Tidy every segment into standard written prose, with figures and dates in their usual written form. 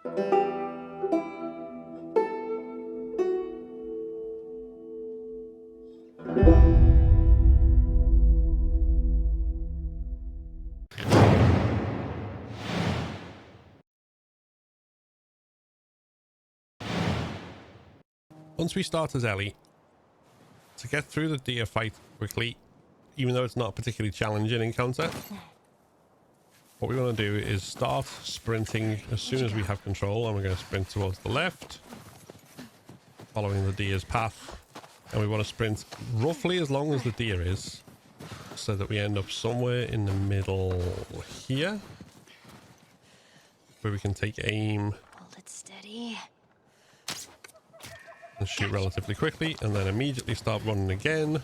Once we start as Ellie, to get through the deer fight quickly, even though it's not a particularly challenging encounter, what we want to do is start sprinting as soon as we have control, and we're going to sprint towards the left, following the deer's path, and we want to sprint roughly as long as the deer is, so that we end up somewhere in the middle here, where we can take aim. Hold it steady. And shoot relatively quickly, and then immediately start running again.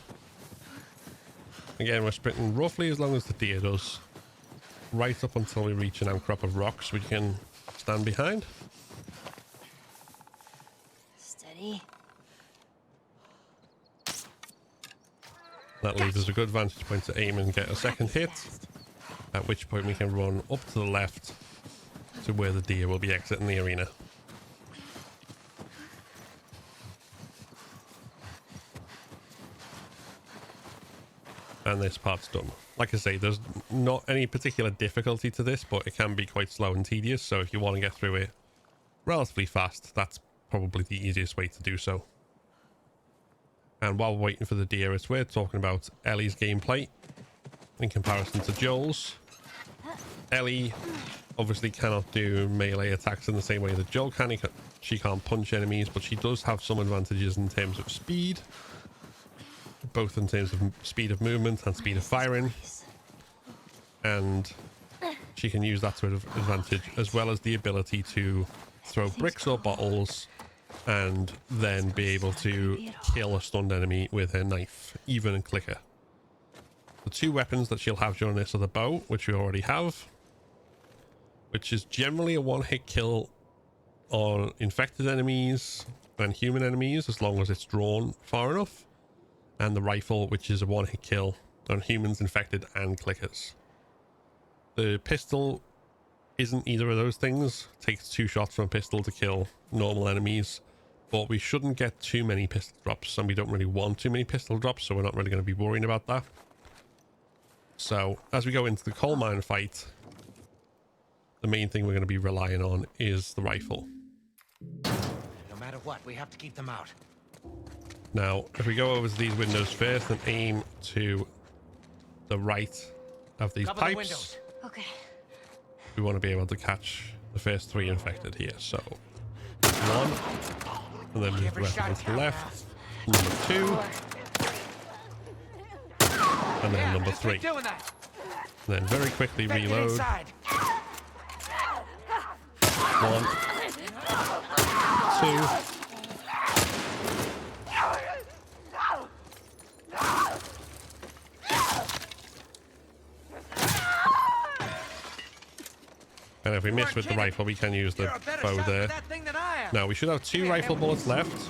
Again, we're sprinting roughly as long as the deer does, right up until we reach an outcrop of rocks we can stand behind. Steady. That leaves us a good vantage point to aim and get a second hit, at which point we can run up to the left to where the deer will be exiting the arena. And this part's done. Like I say, there's not any particular difficulty to this, but it can be quite slow and tedious, so if you want to get through it relatively fast, that's probably the easiest way to do so. And while we're waiting for the deer, it's worth talking about Ellie's gameplay in comparison to Joel's. Ellie obviously cannot do melee attacks in the same way that Joel can. She can't punch enemies, but she does have some advantages in terms of speed, both in terms of speed of movement and speed of firing, and she can use that to her advantage, as well as the ability to throw bricks or bottles and then be able to kill a stunned enemy with her knife, even in clicker. The two weapons that she'll have during this are the bow, which we already have, which is generally a one-hit kill on infected enemies and human enemies as long as it's drawn far enough, and the rifle, which is a one-hit kill on humans, infected, and clickers. The pistol isn't either of those things. It takes 2 shots from a pistol to kill normal enemies, but we shouldn't get too many pistol drops, and we don't really want too many pistol drops, so we're not really going to be worrying about that. So as we go into the coal mine fight, the main thing we're going to be relying on is the rifle. No matter what, we have to keep them out. Now, if we go over to these windows first and aim to the right of these Cover pipes, Okay. we want to be able to catch the first 3 infected here. So 1, and then move the rest of them to the left. Number 2, and then number 3. And then very quickly reload. 1, 2. And if we miss with the rifle, we can use the bow there. Now, we should have 2 rifle bullets left.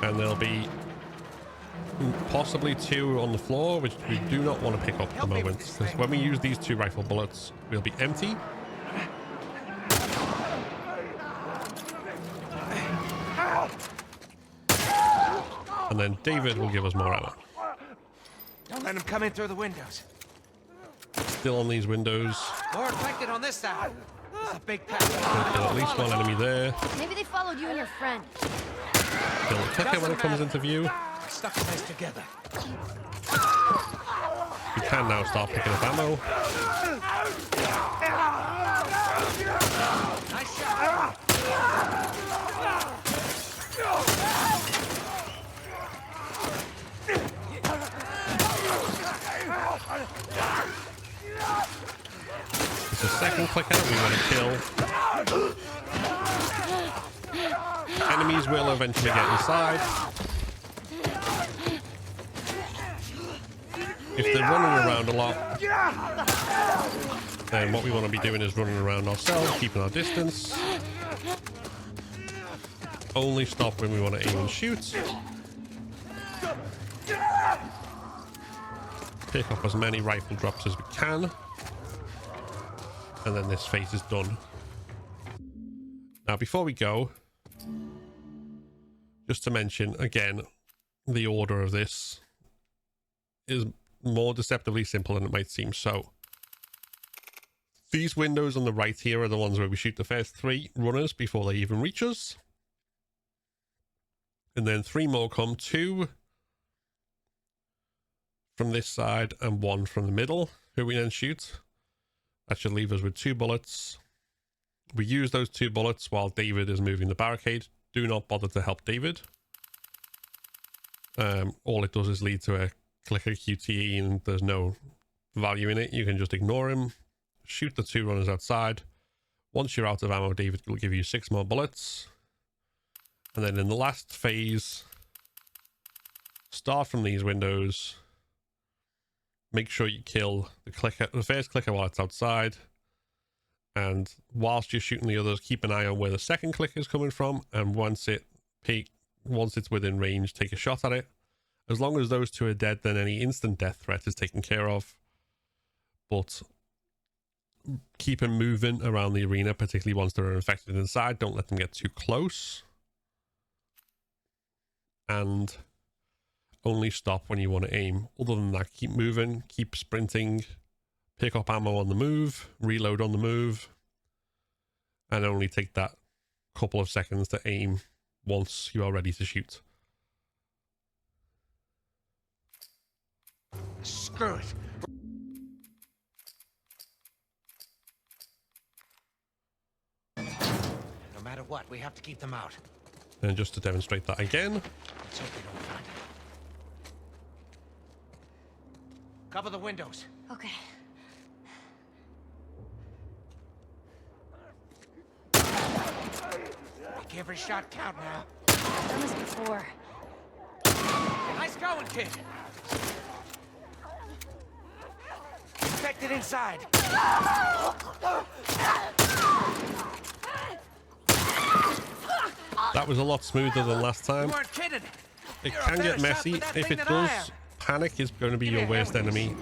And there'll be possibly 2 on the floor, which we do not want to pick up at the moment, because when we use these 2 rifle bullets, we'll be empty. And then David will give us more ammo. Don't let them come in through the windows. Still on these windows. More infected on this side. There's a big pack. Kill at least 1 enemy there. Maybe they followed you and your friend. Kill the clicker when it comes into view. Stuck this together. We can now start picking up ammo. Nice shot. It's a second clicker we want to kill. Enemies will eventually get inside. If they're running around a lot, then what we want to be doing is running around ourselves, keeping our distance. Only stop when we want to aim and shoot. Pick up as many rifle drops as we can. And then this phase is done. Now, before we go, just to mention again, the order of this is more deceptively simple than it might seem. So these windows on the right here are the ones where we shoot the first 3 runners before they even reach us. And then 3 more come, 2 from this side and 1 from the middle, who we then shoot. That should leave us with 2 bullets. We use those 2 bullets while David is moving the barricade. Do not bother to help David. All it does is lead to a clicker QTE and there's no value in it. You can just ignore him. Shoot the 2 runners outside. Once you're out of ammo, David will give you 6 more bullets. And then in the last phase, start from these windows. Make sure you kill the first clicker while it's outside. And whilst you're shooting the others, keep an eye on where the second clicker is coming from. And once it's within range, take a shot at it. As long as those 2 are dead, then any instant death threat is taken care of. But keep them moving around the arena, particularly once they're infected inside. Don't let them get too close. And only stop when you want to aim. Other than that, keep moving, keep sprinting, pick up ammo on the move, reload on the move, and only take that couple of seconds to aim once you are ready to shoot. Screw it. No matter what, we have to keep them out. And just to demonstrate that again. Let's hope we don't find it. Cover the windows. Okay. Make every shot count now. Done this before. Nice going, kid. Infected inside. That was a lot smoother than last time. You weren't kidding. It You're a can better get messy. shot with that If thing it than I does, am. panic is going to be Give me your a hand worst with this. enemy.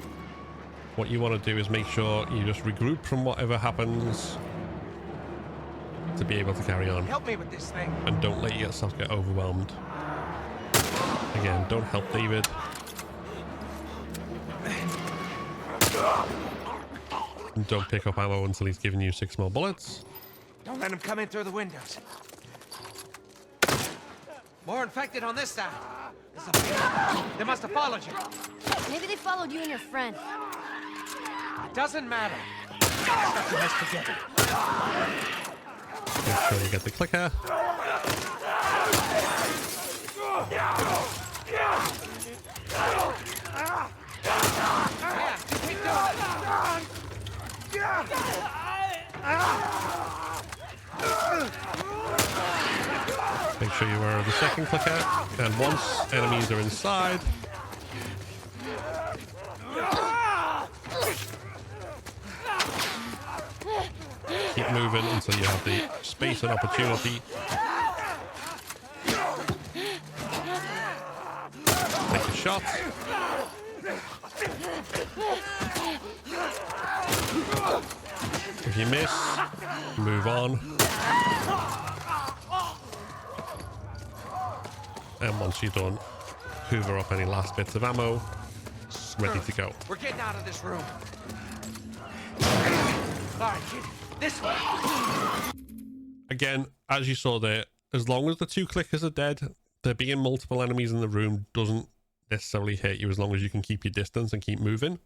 What you want to do is make sure you just regroup from whatever happens to be able to carry on. Help me with this thing. And don't let yourself get overwhelmed. Again, don't help David. And don't pick up ammo until he's given you 6 more bullets. Don't let him come in through the windows. More infected on this side. They must have followed you. Maybe they followed you and your friend. It doesn't matter. Got the mess together. Make sure you get the clicker. Yeah, just keep doing Make sure you're aware of the second clicker. And once enemies are inside, keep moving until you have the space and opportunity. Take a shot. If you miss, move on. And once you're done, hoover up any last bits of ammo, ready to go. We're getting out of this room. All right, kid. This way. Again, as you saw there, as long as the 2 clickers are dead, there being multiple enemies in the room doesn't necessarily hurt you as long as you can keep your distance and keep moving.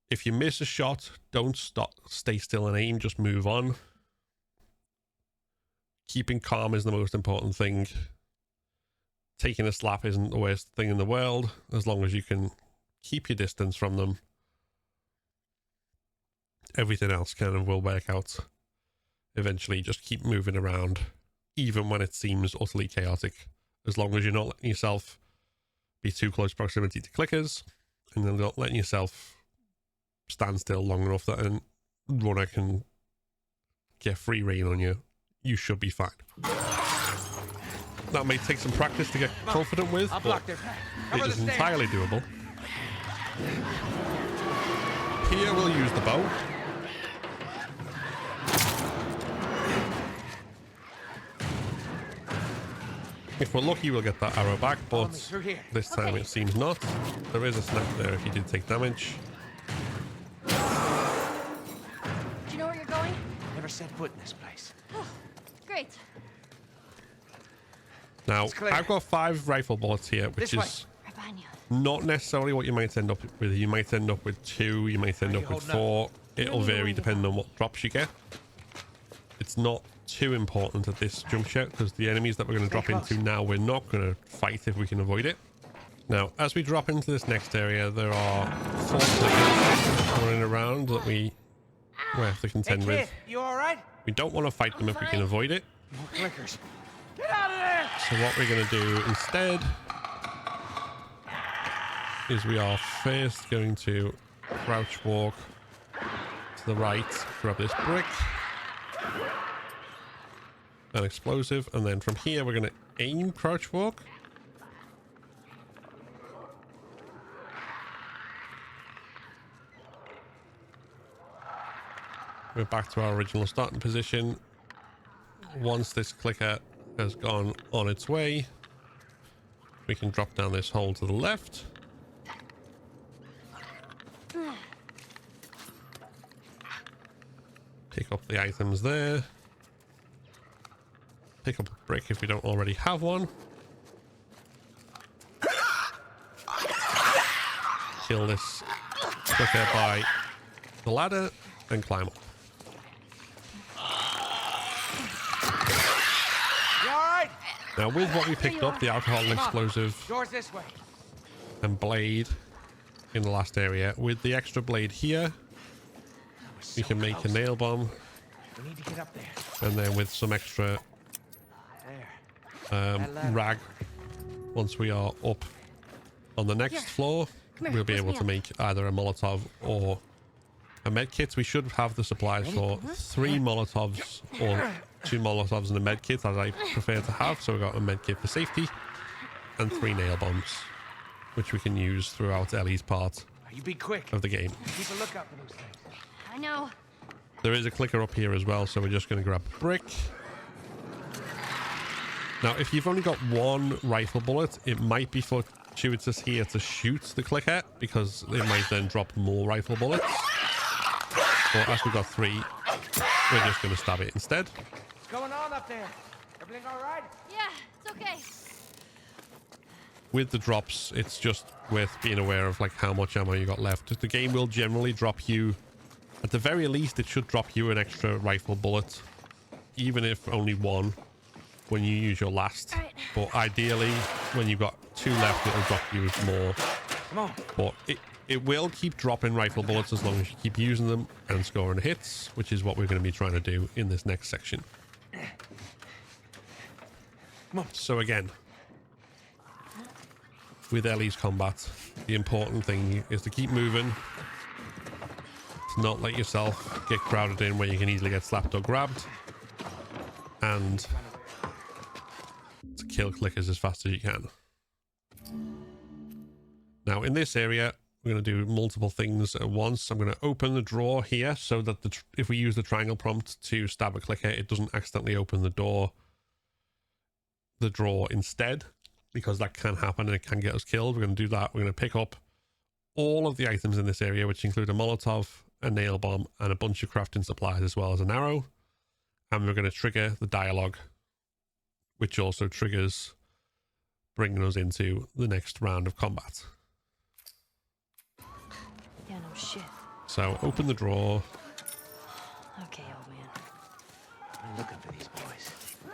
If you miss a shot, don't stop, stay still and aim, just move on. Keeping calm is the most important thing. Taking a slap isn't the worst thing in the world, as long as you can keep your distance from them. Everything else kind of will work out. Eventually, just keep moving around, even when it seems utterly chaotic. As long as you're not letting yourself be too close proximity to clickers, and then not letting yourself stand still long enough that a runner can get free rein on you, you should be fine. That may take some practice to get confident with, I'll but block their path. Cover it the is stairs. entirely doable. Here we'll use the bow. If we're lucky, we'll get that arrow back, Follow but me through here. this time Okay. it seems not. There is a snap there if you did take damage. Do you know where you're going? Never set foot in this place. Great. Now, It's clear. I've got 5 rifle bullets here, which This way. is Right behind you. not necessarily what you might end up with. You might end up with 2, you might end How up you with holding 4. It'll vary depending on what drops you get. It's not too important at this juncture because the enemies that we're going to drop close. into now, we're not going to fight if we can avoid it. Now, as we drop into this next area, there are 4 players running around that we have to Hey, contend kid, with. you all right? We don't want to fight them if we can avoid it. More clickers. Get out of there! So what we're going to do instead is we are first going to crouch walk to the right, grab this brick, an explosive, and then from here we're going to aim crouch walk. We're back to our original starting position. Once this clicker has gone on its way, we can drop down this hole to the left. Pick up the items there. Pick up a brick if we don't already have one. Kill this clicker by the ladder and climb up. You all right? Now with what we picked up, the alcohol and Come on. explosive Doors this way. and blade in the last area, with the extra blade here, we can make a nail bomb, We need to get up there. and then with some extra There. rag, once we are up on the next Here. floor, Come here, we'll be lift able me to up. make either a Molotov or a med kit. We should have the supplies for 3 Molotovs or 2 Molotovs and a med kit, as I prefer to have. So we've got a med kit for safety and 3 nail bombs, which we can use throughout Ellie's part You be quick. of the game. Keep a lookout for those things. I know. There is a clicker up here as well, so we're just going to grab a brick. Now, if you've only got 1 rifle bullet, it might be fortuitous here to shoot the clicker, because it might then drop more rifle bullets. But as we've got 3, we're just going to stab it instead. What's going on up there? Everything all right? Yeah, it's okay. With the drops, it's just worth being aware of like how much ammo you got left. The game will generally drop you, at the very least, it should drop you an extra rifle bullet, even if only 1, when you use your last. All right. But ideally, when you've got 2 left, it'll drop you more. Come on. But it will keep dropping rifle bullets as long as you keep using them and scoring hits, which is what we're going to be trying to do in this next section. Come on. So again, with Ellie's combat, the important thing is to keep moving, to not let yourself get crowded in where you can easily get slapped or grabbed, and to kill clickers as fast as you can. Now in this area, we're going to do multiple things at once. I'm going to open the drawer here so that if we use the triangle prompt to stab a clicker, it doesn't accidentally open the drawer instead, because that can happen and it can get us killed. We're going to do that. We're going to pick up all of the items in this area, which include a Molotov, a nail bomb, and a bunch of crafting supplies, as well as an arrow. And we're going to trigger the dialogue, which also triggers bringing us into the next round of combat. Yeah, no shit. So open the drawer. Okay, old man. I'm looking for these boys.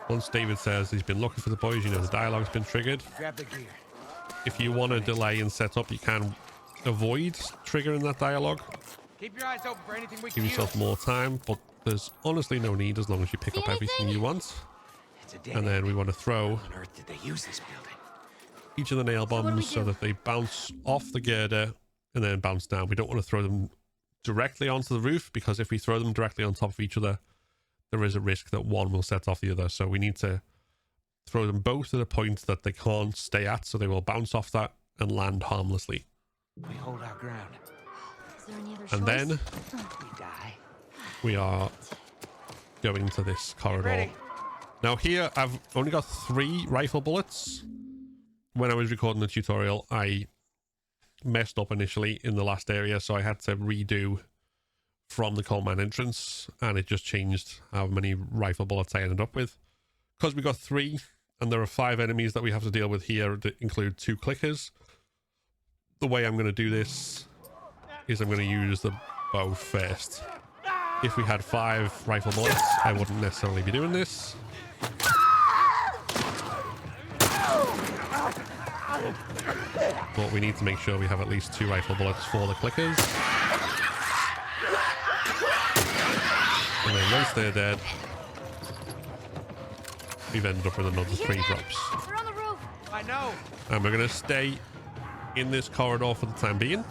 Once David says he's been looking for the boys, you know the dialogue's been triggered. Grab the gear. If you want to delay and set up, you can avoid triggering that dialogue. Keep your eyes open for anything we Give can yourself use. more time, but there's honestly no need as long as you pick See up everything anything? you want. It's a dead And then we want to throw How on earth did they use this building? each of the nail what do we bombs so do? that they bounce off the girder and then bounce down. We don't want to throw them directly onto the roof, because if we throw them directly on top of each other, there is a risk that one will set off the other. So we need to throw them both at a point that they can't stay at, so they will bounce off that and land harmlessly. We hold our ground. Is there any other And choice? then We die. we are going to this corridor. Ready? Now here, I've only got 3 rifle bullets. When I was recording the tutorial, I messed up initially in the last area, so I had to redo from the coal mine entrance, and it just changed how many rifle bullets I ended up with. Because we got 3, and there are 5 enemies that we have to deal with here that include 2 clickers. The way I'm going to do this is I'm going to use the bow first. If we had 5 rifle bullets, I wouldn't necessarily be doing this. But we need to make sure we have at least 2 rifle bullets for the clickers. And then once they're dead, we've ended up with another 3 drops. They're on the roof. I know. And we're going to stay in this corridor for the time being.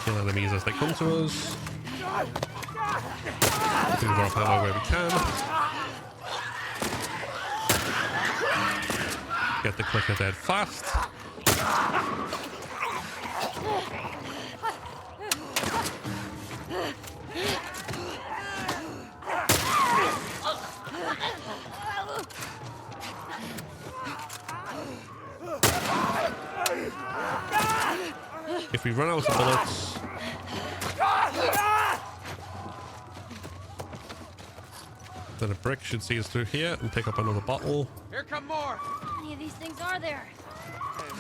Kill enemies as they come to us. Do drop ammo where we can. Get the clicker dead fast. If we run out of bullets, then a brick should see us through here and pick up another bottle. Here come more. How many of these things are there?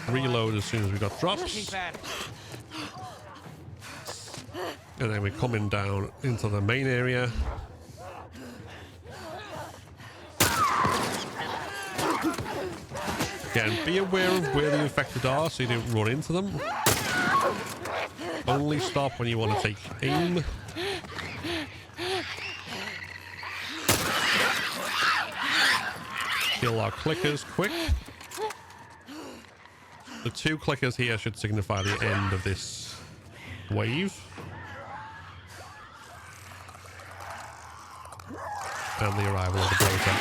Reload as soon as we got drops. Keep at it. And then we're coming down into the main area. Again, be aware of where the infected are so you don't run into them. Only stop when you want to take aim. Kill our clickers quick. The 2 clickers here should signify the end of this wave. And the arrival of the bloater.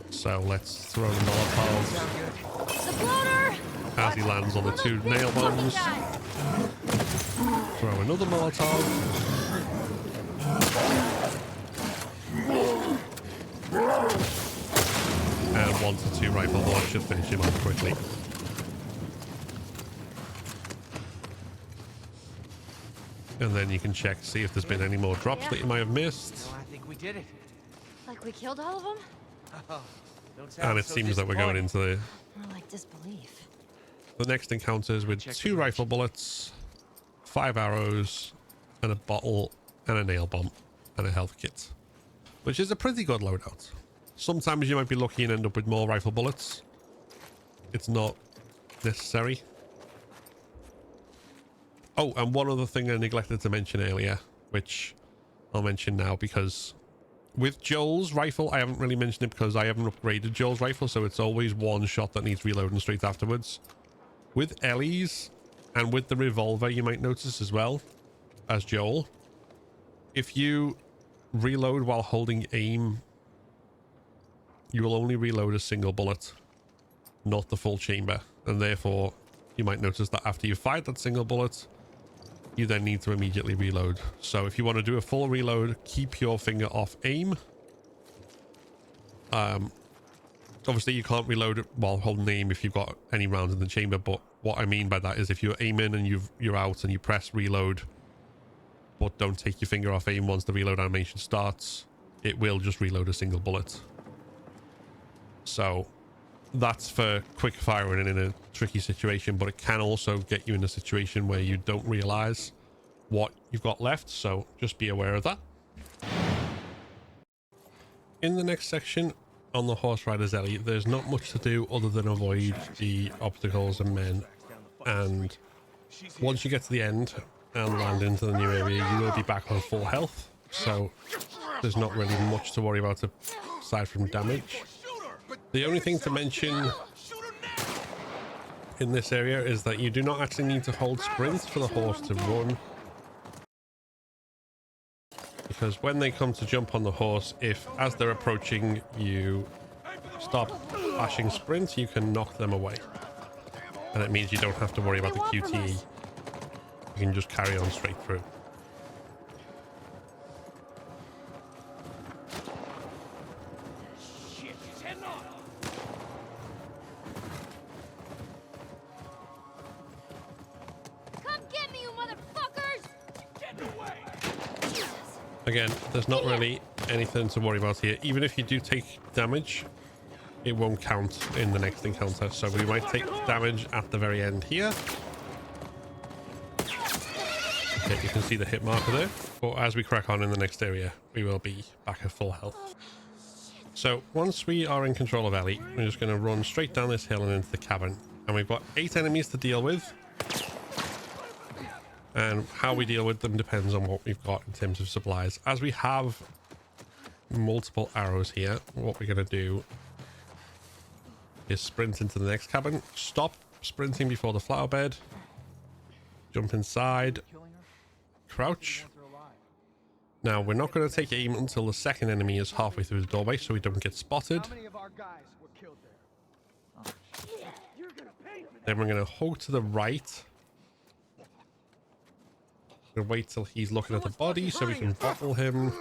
So let's throw the Molotov The floater! as he lands on the 2 nail bombs. Throw another Molotov. And 1 to 2 rifle bullets should finish him off quickly. And then you can check to see if there's been any more drops that you might have missed. No, I think we did it. Like we killed all of them? Oh, don't sound And it so seems that we're going disappointed. into More like disbelief. the next encounters with Check 2 the rifle bullets, 5 arrows, and a bottle, and a nail bomb, and a health kit. Which is a pretty good loadout. Sometimes you might be lucky and end up with more rifle bullets. It's not necessary. Oh, and one other thing I neglected to mention earlier, which I'll mention now, because with Joel's rifle, I haven't really mentioned it because I haven't upgraded Joel's rifle, so it's always 1 shot that needs reloading straight afterwards. With Ellie's and with the revolver, you might notice as well, as Joel, if you reload while holding aim, you will only reload a single bullet, not the full chamber, and therefore you might notice that after you fired that single bullet, you then need to immediately reload. So if you want to do a full reload, keep your finger off aim. Obviously you can't reload it while holding aim if you've got any rounds in the chamber, but what I mean by that is if you're aiming and you're out and you press reload, but don't take your finger off aim once the reload animation starts, it will just reload a single bullet. So that's for quick firing in a tricky situation, but it can also get you in a situation where you don't realize what you've got left, so just be aware of that. In the next section on the horse rider's Ellie, there's not much to do other than avoid the obstacles and men, and once you get to the end and land into the new area, you will be back on full health, so there's not really much to worry about aside from damage. The only thing to mention in this area is that you do not actually need to hold sprint for the horse to run, because when they come to jump on the horse, if as they're approaching you stop flashing sprint, you can knock them away. And it means you don't have to worry What about do the they want from QTE. us? You can just carry on straight through. Shit, he's heading on. Come get me, you motherfuckers! Get away! Jesus. Again, there's not really anything to worry about here. Even if you do take damage, it won't count in the next encounter. So we might take damage at the very end here. Yeah, you can see the hit marker there. But as we crack on in the next area, we will be back at full health. So once we are in control of Ellie, we're just going to run straight down this hill and into the cabin. And we've got 8 enemies to deal with. And how we deal with them depends on what we've got in terms of supplies. As we have multiple arrows here, what we're going to do is sprint into the next cabin. Stop sprinting before the flower bed. Jump inside. Crouch. Now, we're not going to take aim until the second enemy is halfway through the doorway so we don't get spotted. How many of our guys were killed there? Then we're going to hug to the right. We're going to wait till he's looking at the body so we can bottle him.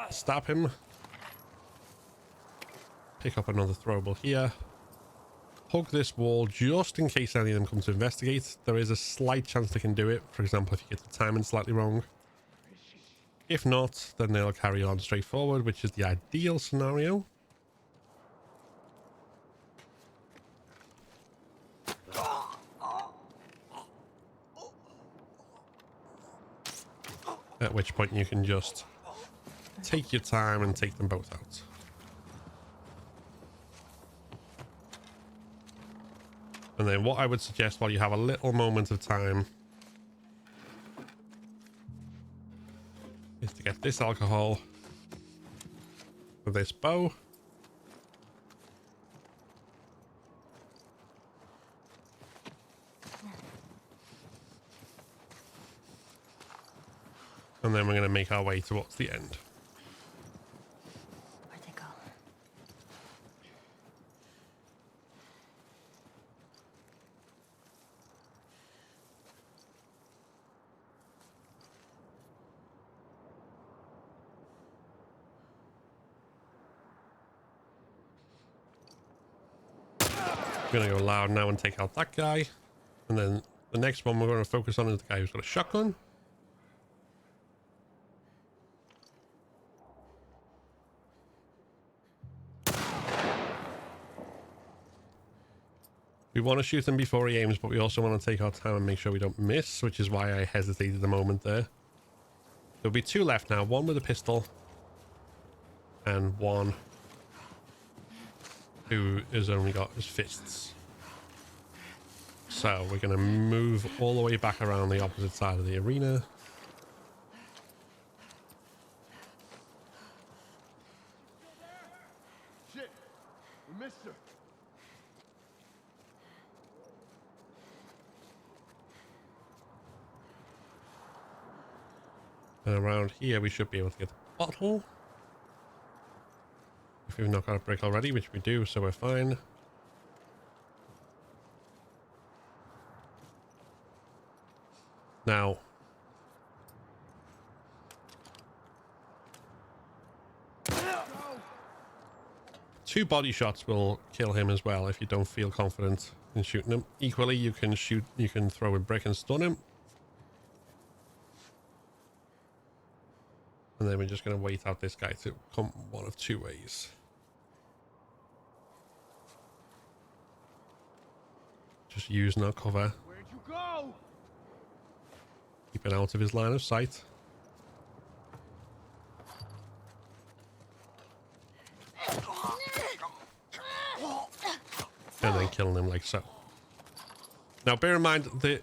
Stab him. Pick up another throwable here. Hug this wall just in case any of them come to investigate. There is a slight chance they can do it. For example, if you get the timing slightly wrong. If not, then they'll carry on straight forward, which is the ideal scenario. At which point you can just take your time and take them both out. And then what I would suggest while you have a little moment of time is to get this alcohol for this bow. And then we're going to make our way towards the end. Where'd they go? We're going to go loud now and take out that guy. And then the next one we're going to focus on is the guy who's got a shotgun. We want to shoot him before he aims, but we also want to take our time and make sure we don't miss, which is why I hesitated a moment there. There'll be 2 left now, one with a pistol and one who has only got his fists. So we're going to move all the way back around the opposite side of the arena. Shit, we missed her. And around here we should be able to get the bottle. If we've not got a brick already, which we do, so we're fine. Now, two body shots will kill him as well if you don't feel confident in shooting him. Equally, you can throw a brick and stun him. And then we're just going to wait out this guy to come one of 2 ways. Just using our cover. Where'd you go? Keep it out of his line of sight. And then killing him like so. Now bear in mind the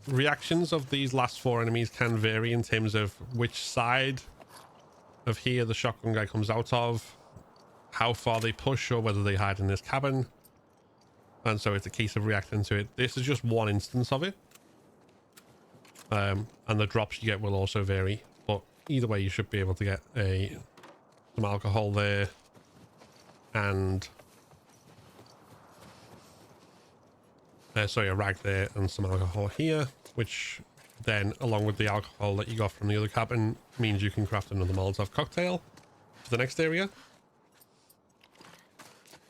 reactions of these last 4 enemies can vary in terms of which side of here the shotgun guy comes out of, how far they push, or whether they hide in this cabin. And so it's a case of reacting to it. This is just one instance of it. And the drops you get will also vary. But either way, you should be able to get some alcohol there. And Sorry, a rag there and some alcohol here, which then, along with the alcohol that you got from the other cabin, means you can craft another Molotov cocktail for the next area.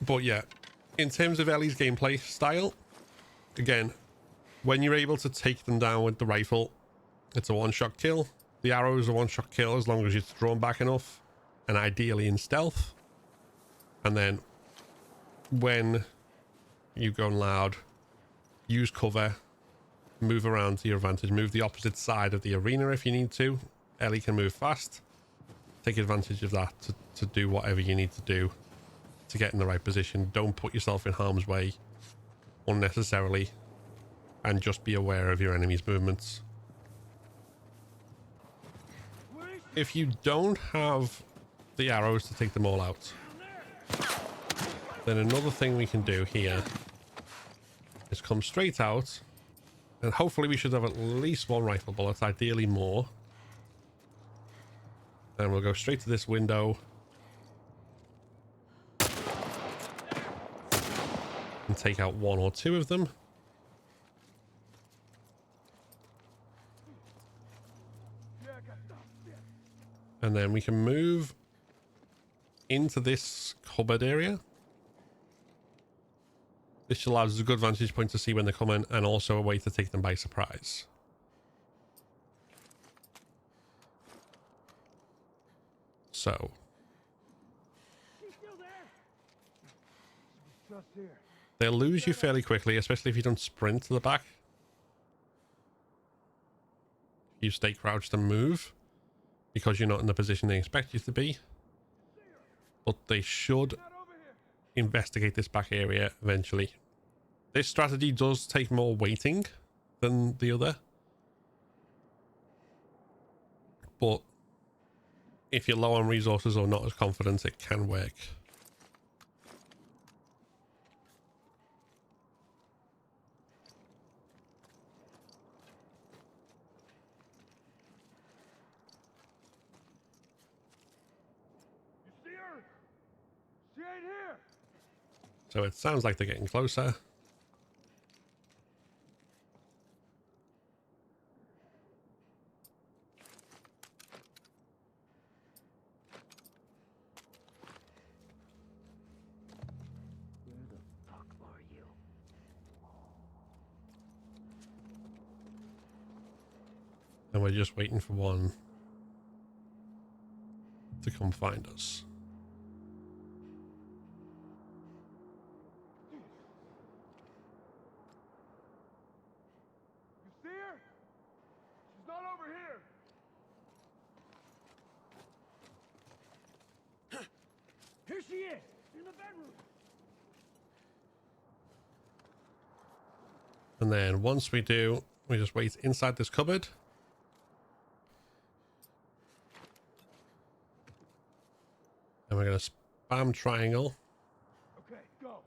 But yeah, in terms of Ellie's gameplay style, again, when you're able to take them down with the rifle, it's a one-shot kill. The arrow is a one-shot kill as long as it's drawn back enough, and ideally in stealth. And then when you go loud, use cover, move around to your advantage, move the opposite side of the arena if you need to. Ellie can move fast. Take advantage of that to do whatever you need to do to get in the right position. Don't put yourself in harm's way unnecessarily, and just be aware of your enemy's movements. If you don't have the arrows to take them all out, then another thing we can do here is come straight out, and hopefully we should have at least one rifle bullet, ideally more. And we'll go straight to this window and take out one or two of them. And then we can move into this cupboard area. This allows us a good vantage point to see when they're coming, and also a way to take them by surprise. So. They'll lose you fairly quickly, especially if you don't sprint to the back. You stay crouched and move, because you're not in the position they expect you to be. But they should investigate this back area eventually. This strategy does take more waiting than the other, but if you're low on resources or not as confident, it can work. You see her? She ain't here. So it sounds like they're getting closer. Where the fuck are you? And we're just waiting for one to come find us. You see her? She's not over here. Here she is, in the bedroom. And then once we do, we just wait inside this cupboard. And we're going to spam triangle. Okay, go.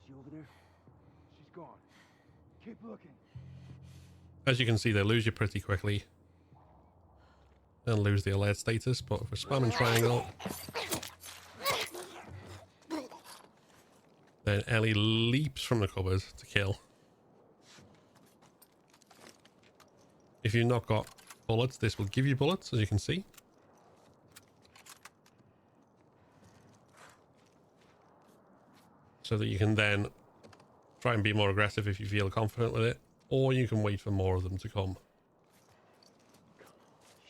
Is she over there? She's gone. Keep looking. As you can see, they lose you pretty quickly and lose the alert status, but if we're spamming triangle, then Ellie leaps from the cupboard to kill. If you've not got bullets, this will give you bullets, as you can see. So that you can then try and be more aggressive if you feel confident with it, or you can wait for more of them to come.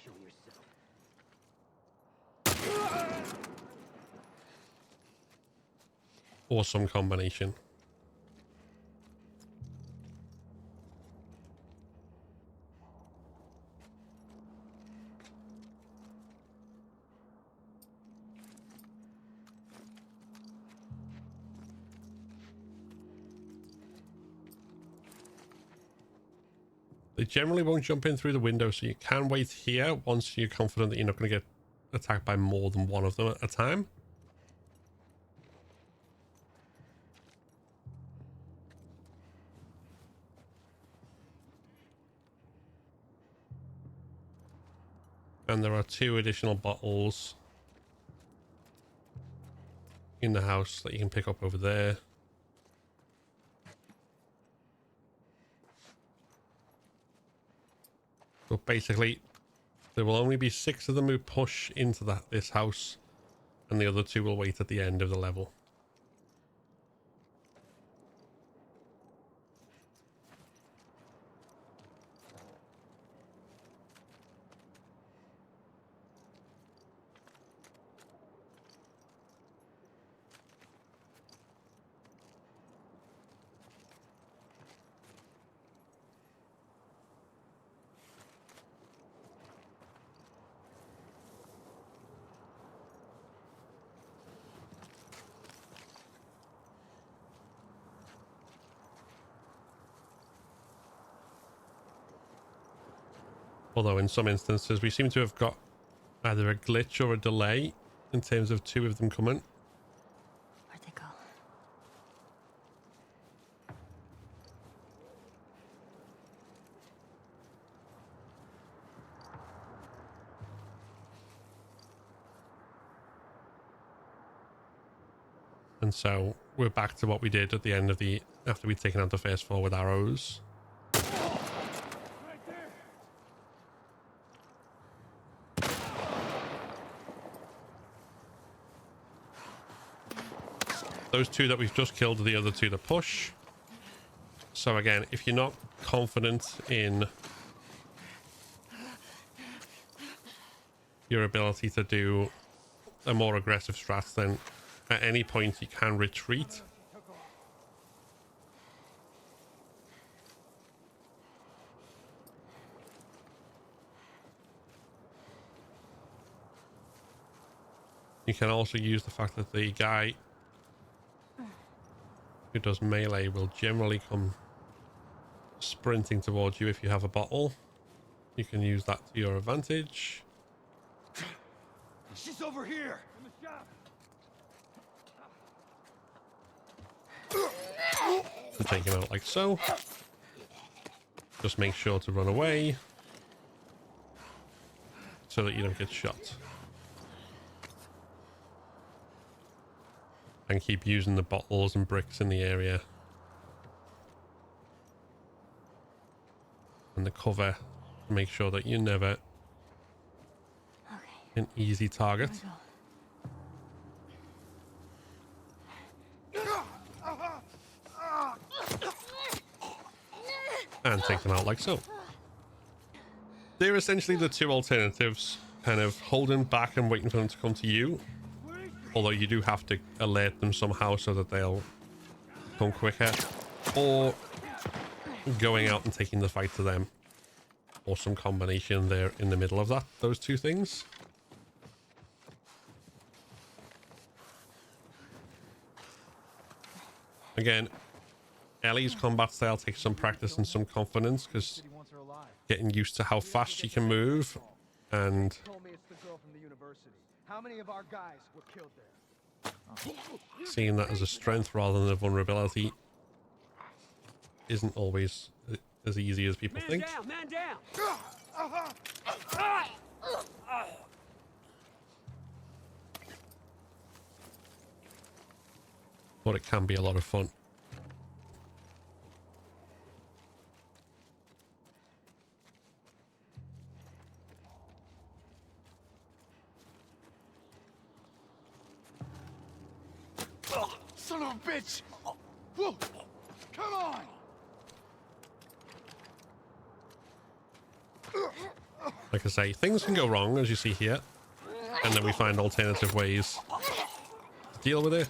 Show yourself. Or some combination. They generally won't jump in through the window, so you can wait here once you're confident that you're not going to get attacked by more than one of them at a time. And there are 2 additional bottles in the house that you can pick up over there. But basically, there will only be 6 of them who push into this house, and the other 2 will wait at the end of the level. Although in some instances we seem to have got either a glitch or a delay in terms of 2 of them coming. Where'd they go? And so we're back to what we did at the end of after we'd taken out the first 4 with arrows. Right there. Those 2 that we've just killed are the other 2 to push. So again, if you're not confident in your ability to do a more aggressive strat, then at any point you can retreat. You can also use the fact that the guy who does melee will generally come sprinting towards you if you have a bottle. You can use that to your advantage. She's over here. In the shop. And take him out like so. Just make sure to run away so that you don't get shot. And keep using the bottles and bricks in the area. And the cover to make sure that you're never an easy target. And take them out like so. They're essentially the 2 alternatives, kind of holding back and waiting for them to come to you. Although you do have to alert them somehow so that they'll come quicker. Or going out and taking the fight to them. Or some combination there in the middle of those 2 things. Again, Ellie's combat style takes some practice and some confidence, because getting used to how fast she can move and Told me it's the girl from the university. How many of our guys were killed there? seeing that as a strength rather than a vulnerability isn't always as easy as people think. Man down! But it can be a lot of fun. Son of a bitch! Whoa. Come on! Like I say, things can go wrong, as you see here, and then we find alternative ways to deal with it.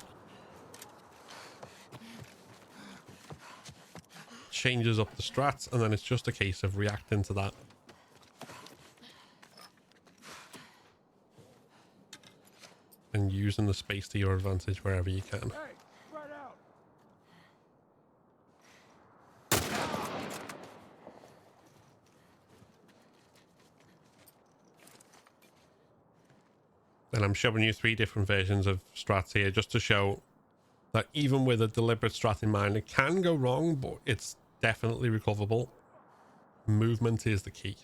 Changes up the strats, and then it's just a case of reacting to that. And using the space to your advantage wherever you can. Hey, spread out! And I'm showing you 3 different versions of strats here just to show that even with a deliberate strat in mind, it can go wrong, but it's definitely recoverable. Movement is the key.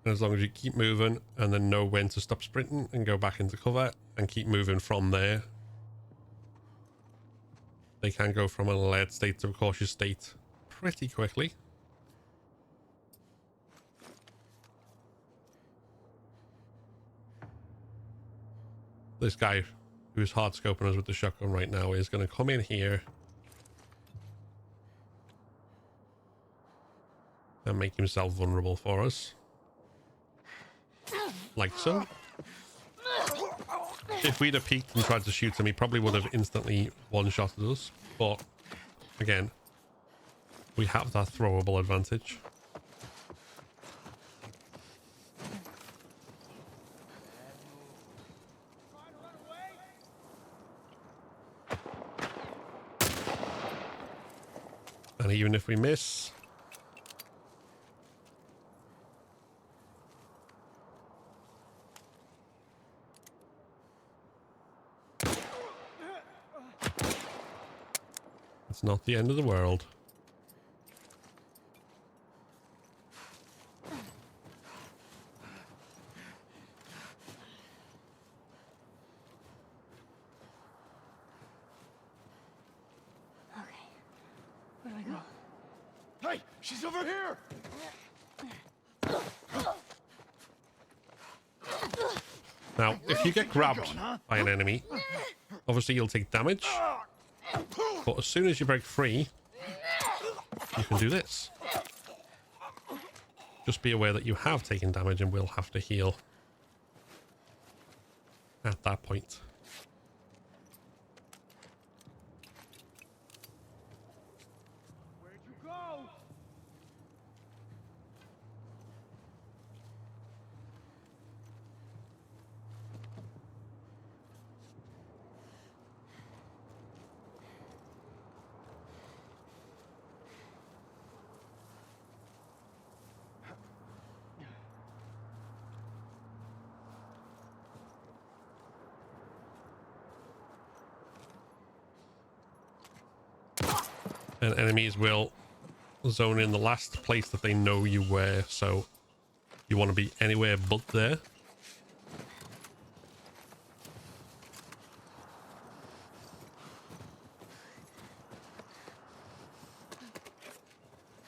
And as long as you keep moving and then know when to stop sprinting and go back into cover and keep moving from there, they can go from an alert state to a cautious state pretty quickly. This guy who's hard scoping us with the shotgun right now is going to come in here and make himself vulnerable for us. Like so. If we'd have peeked and tried to shoot him, he probably would have instantly one-shotted us. But, again, we have that throwable advantage. And even if we miss, it's not the end of the world. Okay. Where do I go? Hey, she's over here! Now, if you get grabbed by an enemy, obviously you'll take damage. But as soon as you break free, you can do this. Just be aware that you have taken damage and will have to heal at that point. Where'd you go? And enemies will zone in the last place that they know you were, so you want to be anywhere but there.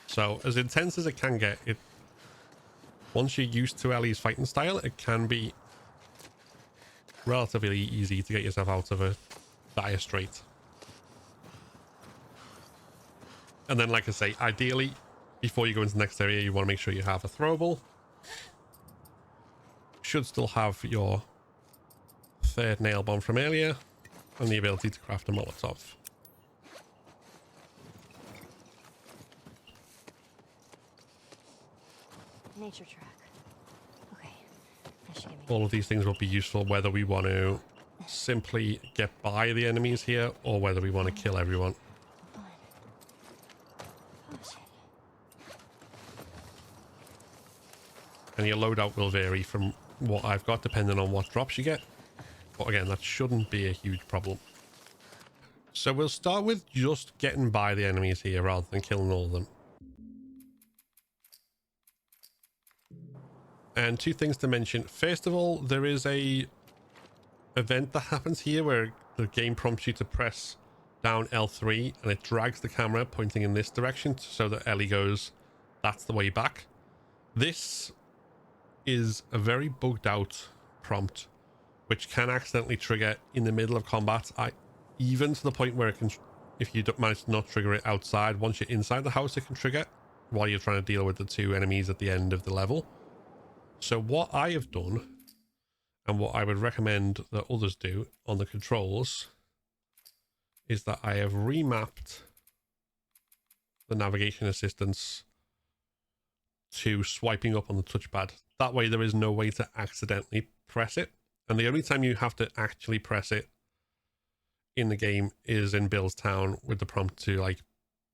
So as intense as it can get, once you're used to Ellie's fighting style, it can be relatively easy to get yourself out of a dire strait. And then, like I say, ideally, before you go into the next area, you want to make sure you have a throwable. Should still have your third nail bomb from earlier and the ability to craft a Molotov. Nature track. Okay. That should give me. All of these things will be useful whether we want to simply get by the enemies here or whether we want to kill everyone. Oh shit. And your loadout will vary from what I've got depending on what drops you get. But again, that shouldn't be a huge problem. So we'll start with just getting by the enemies here rather than killing all of them. And two things to mention. First of all, there is a event that happens here where the game prompts you to press down L3 and it drags the camera pointing in this direction so that Ellie goes, that's the way back. This is a very bugged out prompt which can accidentally trigger in the middle of combat, even to the point where it can, if you don't manage to not trigger it outside, once you're inside the house it can trigger while you're trying to deal with the two enemies at the end of the level. So what I have done, and what I would recommend that others do on the controls, is that I have remapped the navigation assistance to swiping up on the touchpad. That way there is no way to accidentally press it. And the only time you have to actually press it in the game is in Bill's town with the prompt to like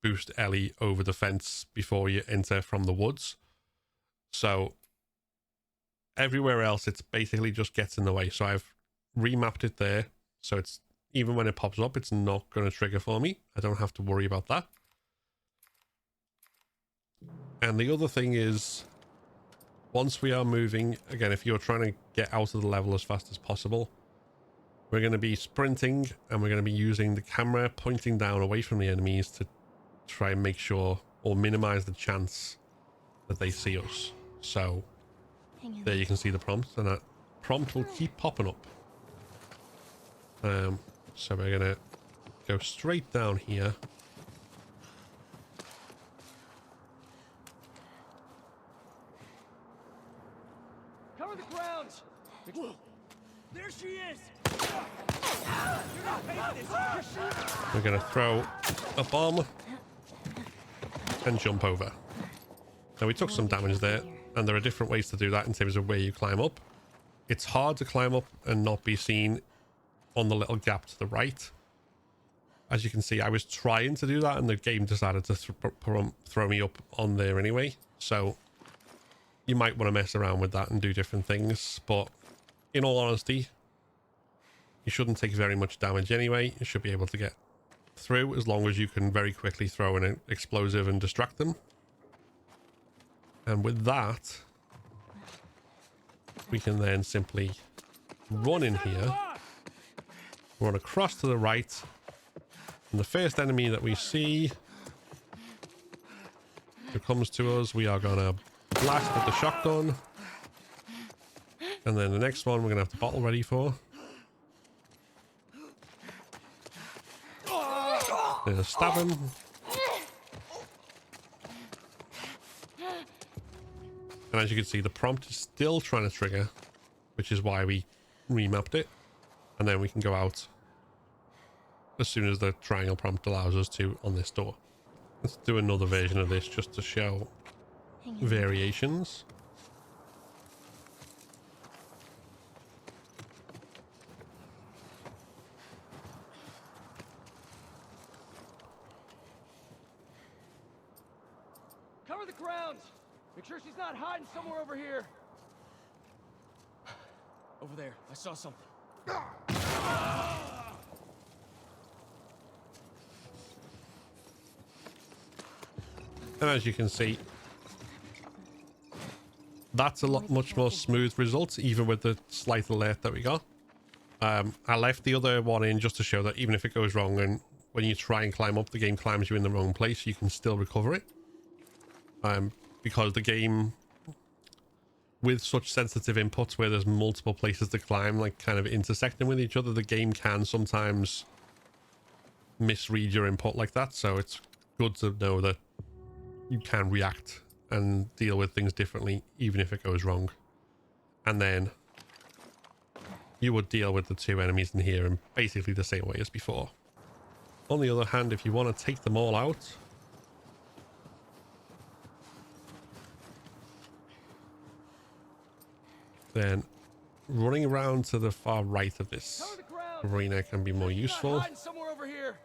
boost Ellie over the fence before you enter from the woods. So everywhere else, it's basically just gets in the way. So I've remapped it there. So it's, even when it pops up, it's not going to trigger for me. I don't have to worry about that. And the other thing is, once we are moving, again, if you're trying to get out of the level as fast as possible, we're going to be sprinting and we're going to be using the camera pointing down away from the enemies to try and make sure or minimize the chance that they see us. So there you can see the prompt, and that prompt will keep popping up. So we're going to go straight down here. Cover the grounds! There she is! We're going to throw a bomb and jump over. Now we took some damage there, and there are different ways to do that in terms of where you climb up. It's hard to climb up and not be seen on the little gap to the right. As you can see, I was trying to do that and the game decided to throw me up on there anyway. So you might want to mess around with that and do different things, but in all honesty, you shouldn't take very much damage anyway. You should be able to get through as long as you can very quickly throw an explosive and distract them. And with that, we can then simply run in here, run across to the right, and the first enemy that we see who comes to us, we are gonna blast with the shotgun, and then the next one we're gonna have the bottle ready for. There's stab him. And as you can see, the prompt is still trying to trigger, which is why we remapped it. And then we can go out as soon as the triangle prompt allows us to on this door. Let's do another version of this just to show variations. Cover the grounds! Make sure she's not hiding somewhere over here. Over there, I saw something. And as you can see, that's a much more smooth result, even with the slight alert that we got. I left the other one in just to show that even if it goes wrong and when you try and climb up, the game climbs you in the wrong place, you can still recover it. Because the game, with such sensitive inputs where there's multiple places to climb, like kind of intersecting with each other, the game can sometimes misread your input like that. So it's good to know that you can react and deal with things differently, even if it goes wrong. And then you would deal with the two enemies in here in basically the same way as before. On the other hand, if you want to take them all out, then running around to the far right of this arena can be more useful. Hiding somewhere over here.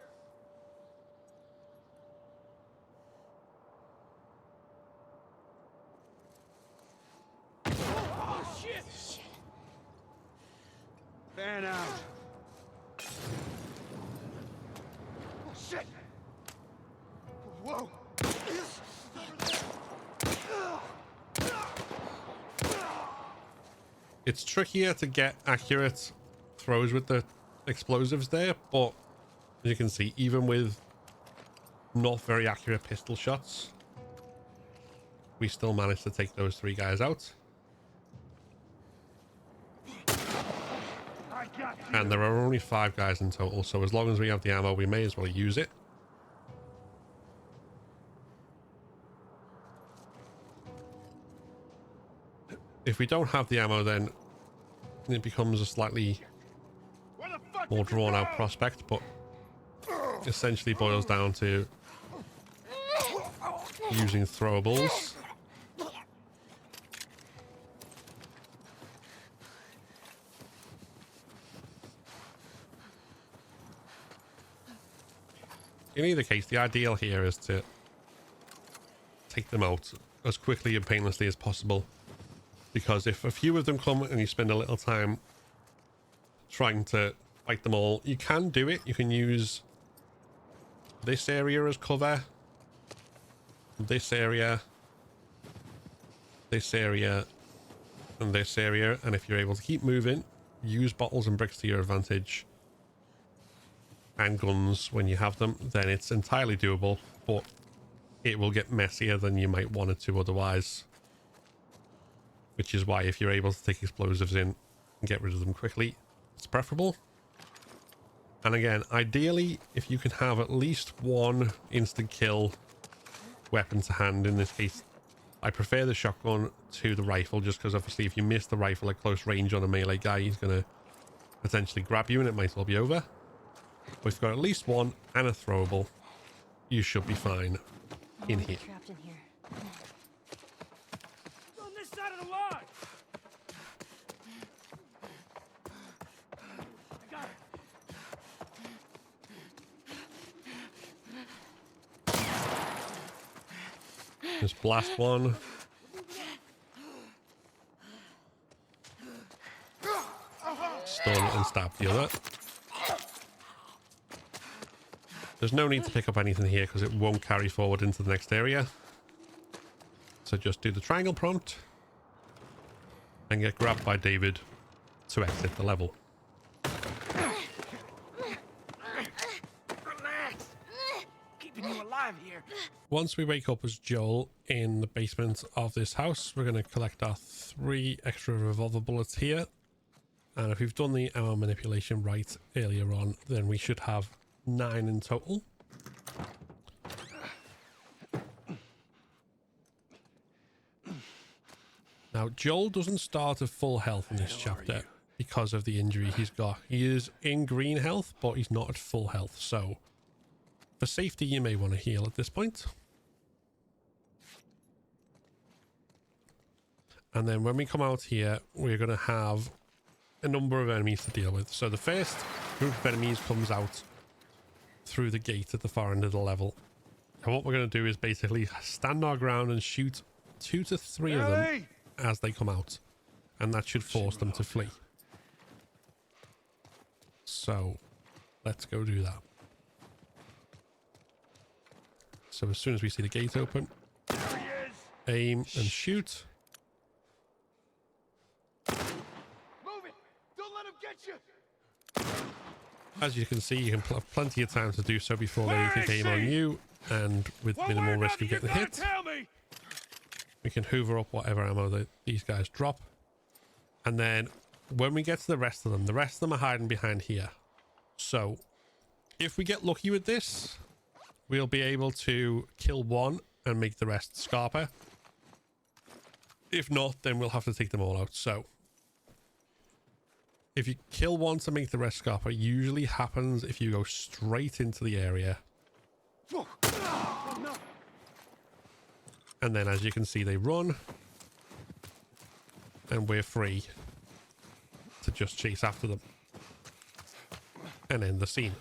Oh shit! Fan out. Oh shit! Whoa! It's trickier to get accurate throws with the explosives there, but as you can see, even with not very accurate pistol shots, we still managed to take those three guys out. And there are only 5 guys in total, so as long as we have the ammo, we may as well use it. If we don't have the ammo, then it becomes a slightly more drawn out prospect, but essentially boils down to using throwables. In either case, the ideal here is to take them out as quickly and painlessly as possible. Because if a few of them come and you spend a little time trying to fight them all, you can do it. You can use this area as cover, this area, in this area, and if you're able to keep moving, use bottles and bricks to your advantage and guns when you have them, then it's entirely doable, but it will get messier than you might want it to otherwise, which is why if you're able to take explosives in and get rid of them quickly, it's preferable. And again, ideally, if you can have at least one instant kill weapon to hand, in this case I prefer the shotgun to the rifle, just because obviously if you miss the rifle at close range on a melee guy, he's going to potentially grab you and it might well be over. But if you've got at least one and a throwable, you should be fine in here. Trapped in here. On this side of the line! I got it. Just blast one. Stun and stab the other. There's no need to pick up anything here because it won't carry forward into the next area. So just do the triangle prompt and get grabbed by David to exit the level. Relax! Keeping you alive here. Once we wake up as Joel in the basement of this house, we're going to collect our 3 extra revolver bullets here. And if we've done the ammo manipulation right earlier on, then we should have 9 in total. Now, Joel doesn't start at full health in this chapter because of the injury he's got. He is in green health, but he's not at full health. So, for safety, you may want to heal at this point. And then when we come out here, we're going to have a number of enemies to deal with. So the first group of enemies comes out through the gate at the far end of the level. And what we're going to do is basically stand our ground and shoot 2 to 3 of them as they come out. And that should force them to flee. So let's go do that. So as soon as we see the gate open, aim and shoot. Move it! Don't let him get you! As you can see, you can have plenty of time to do so before they take aim on you, and with minimal risk of getting hit. We can hoover up whatever ammo that these guys drop. And then when we get to the rest of them are hiding behind here. So if we get lucky with this, we'll be able to kill one and make the rest scarper. If not, then we'll have to take them all out. So if you kill one to make the rest scarper, usually happens if you go straight into the area. And then as you can see, they run. And we're free to just chase after them. And end the scene.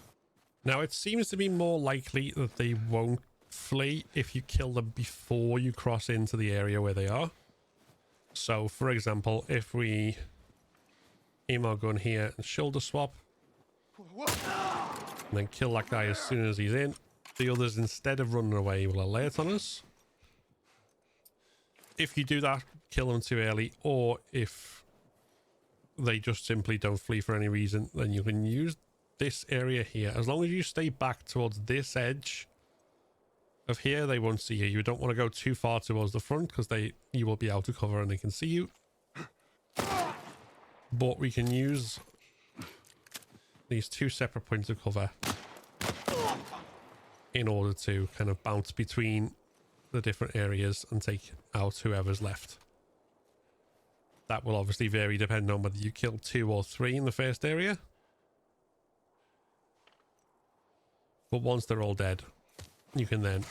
Now, it seems to be more likely that they won't flee if you kill them before you cross into the area where they are. So, for example, if we aim our gun here and shoulder swap, and then kill that guy as soon as he's in, the others, instead of running away, will alert on us. If you do that, kill them too early, or if they just simply don't flee for any reason, then you can use this area here. As long as you stay back towards this edge of here, they won't see you. You don't want to go too far towards the front because you will be out of cover and they can see you. But we can use these 2 separate points of cover in order to kind of bounce between the different areas and take out whoever's left. That will obviously vary depending on whether you kill 2 or 3 in the first area. But once they're all dead, you can then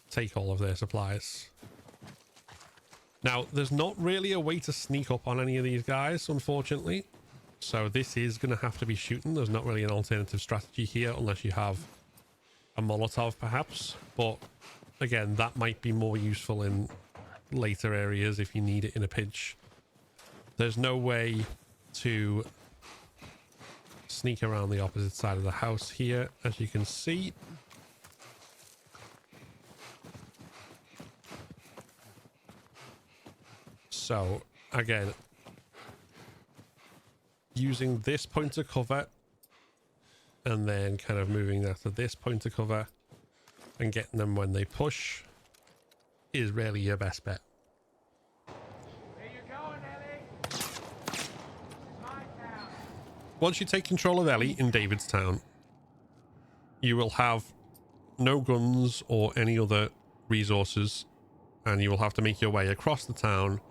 take all of their supplies. Now, there's not really a way to sneak up on any of these guys, unfortunately. So this is going to have to be shooting. There's not really an alternative strategy here unless you have a Molotov, perhaps. But again, that might be more useful in later areas if you need it in a pinch. There's no way to sneak around the opposite side of the house here, as you can see. So again, using this point of cover and then kind of moving that to this point of cover and getting them when they push is really your best bet. Where you going, Ellie? This is my town. Once you take control of Ellie in Davidstown, you will have no guns or any other resources, and you will have to make your way across the town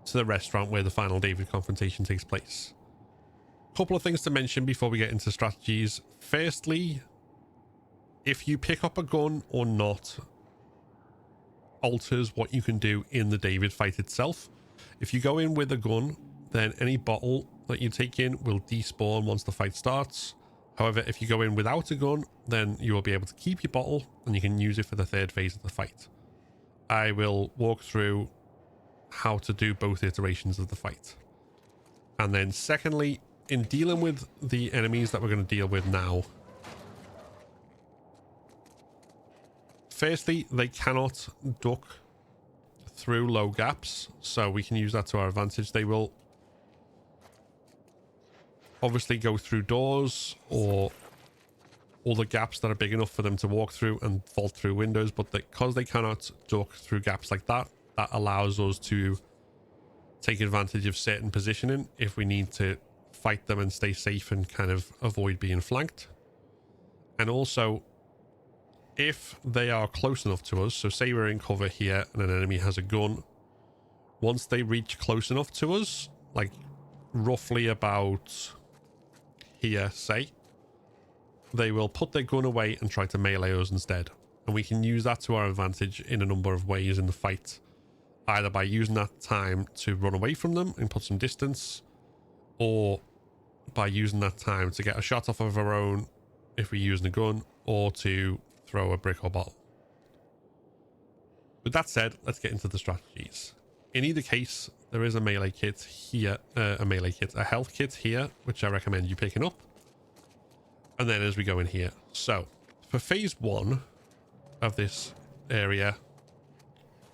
to the restaurant where the final David confrontation takes place. Couple of things to mention before we get into strategies. Firstly, if you pick up a gun or not alters what you can do in the David fight itself. If you go in with a gun, then any bottle that you take in will despawn once the fight starts. However, if you go in without a gun, then you will be able to keep your bottle and you can use it for the third phase of the fight. I will walk through how to do both iterations of the fight. And then secondly, in dealing with the enemies that we're going to deal with now, firstly, they cannot duck through low gaps, so we can use that to our advantage. They will obviously go through doors or other gaps that are big enough for them to walk through and vault through windows, but because they cannot duck through gaps like that, that allows us to take advantage of certain positioning if we need to fight them and stay safe and kind of avoid being flanked. And also, if they are close enough to us, so say we're in cover here and an enemy has a gun, once they reach close enough to us, like roughly about here, say, they will put their gun away and try to melee us instead. And we can use that to our advantage in a number of ways in the fight, either by using that time to run away from them and put some distance, or by using that time to get a shot off of our own if we're using a gun, or to throw a brick or bottle. With that said, let's get into the strategies. In either case, there is a melee kit here, a health kit here, which I recommend you picking up. And then as we go in here, so for phase 1 of this area,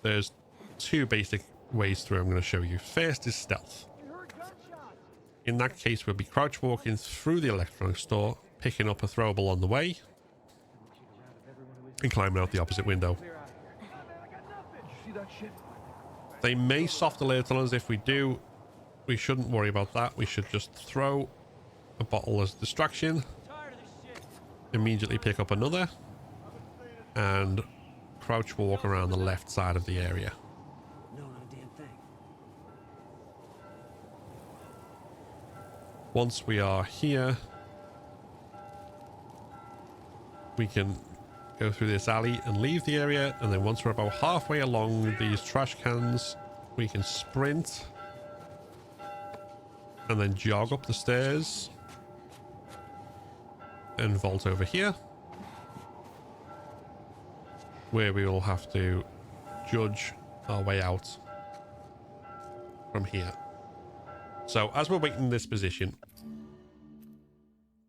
there's 2 basic ways through I'm going to show you. First is stealth. In that case, we'll be crouch walking through the electronics store, picking up a throwable on the way, and climbing out the opposite window. They may soft alert on us. If we do, we shouldn't worry about that. We should just throw a bottle as a distraction, immediately pick up another, and crouch walk around the left side of the area. No, not a damn thing. Once we are here, we can go through this alley and leave the area, and then once we're about halfway along these trash cans, we can sprint and then jog up the stairs and vault over here, where we will have to judge our way out from here. So as we're waiting in this position,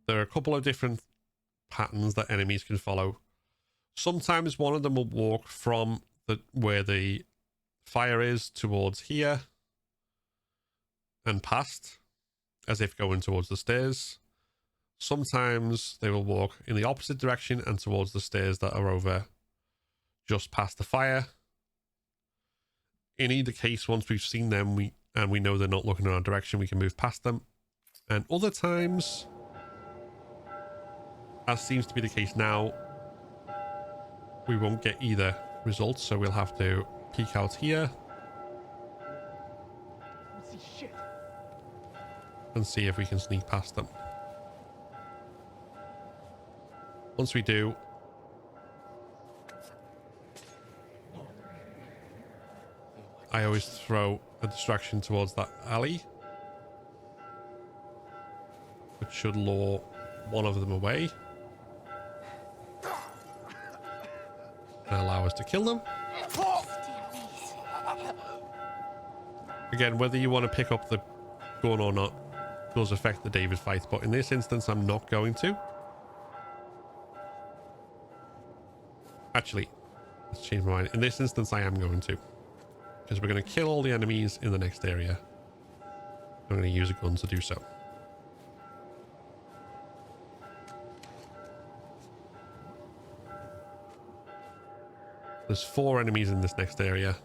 there are a couple of different patterns that enemies can follow. Sometimes one of them will walk from where the fire is towards here and past, as if going towards the stairs. Sometimes they will walk in the opposite direction and towards the stairs that are over just past the fire. In either case, once we've seen them and we know they're not looking in our direction, we can move past them. And other times, as seems to be the case now, we won't get either result, so we'll have to peek out here and see if we can sneak past them. Once we do, I always throw a distraction towards that alley, which should lure one of them away and allow us to kill them. Again, whether you want to pick up the gun or not does affect the David fight, but in this instance I'm not going to. Actually, let's change my mind. In this instance I am going to, because we're going to kill all the enemies in the next area I'm going to use a gun to do so. There's 4 enemies in this next area.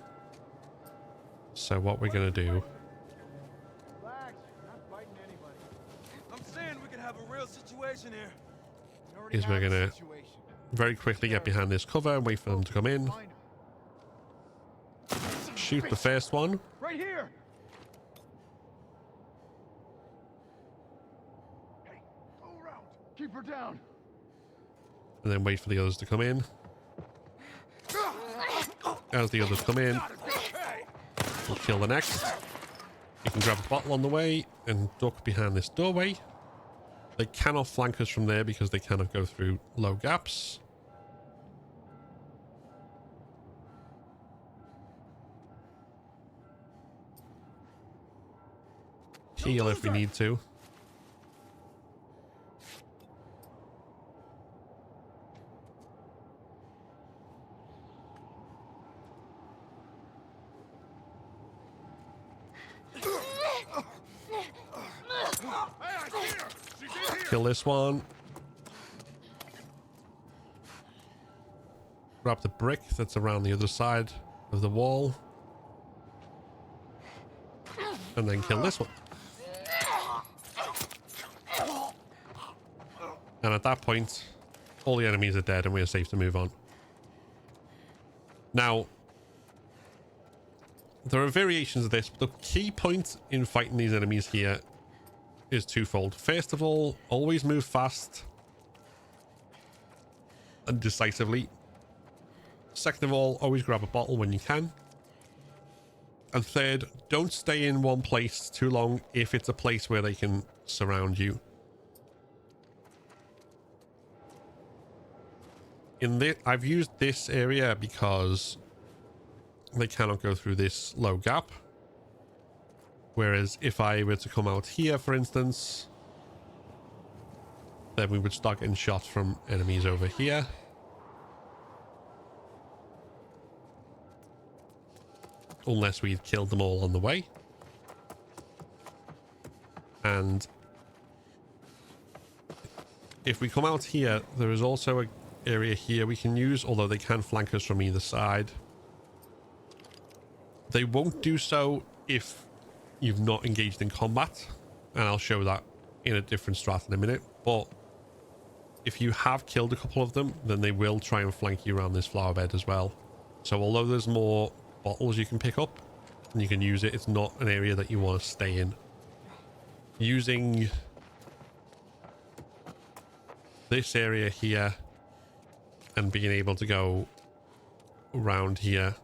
So what we're going to do Relax, you're not fighting anybody. I'm saying we could have a real situation here. We already is we're have a going to situation. very quickly get behind this cover and wait for them to come in. Find 'em. Shoot the first one. Right here. Hey, go around. Keep her down. And then wait for the others to come in. As the others come in, we'll kill the next. You can grab a bottle on the way and duck behind this doorway. They cannot flank us from there because they cannot go through low gaps. Heal if we need to. Kill this one. Grab the brick that's around the other side of the wall. And then kill this one. And at that point, all the enemies are dead and we are safe to move on. Now, there are variations of this, but the key point in fighting these enemies here is twofold. First of all, always move fast and decisively. Second of all, always grab a bottle when you can. And third, don't stay in one place too long if it's a place where they can surround you. I've used this area because they cannot go through this low gap. Whereas if I were to come out here, for instance, then we would start getting shot from enemies over here. Unless we'd killed them all on the way. And if we come out here, there is also an area here we can use, although they can flank us from either side. They won't do so if you've not engaged in combat, and I'll show that in a different strat in a minute. But if you have killed a couple of them, then they will try and flank you around this flower bed as well. So although there's more bottles you can pick up and you can use it, it's not an area that you want to stay in. Using this area here and being able to go around here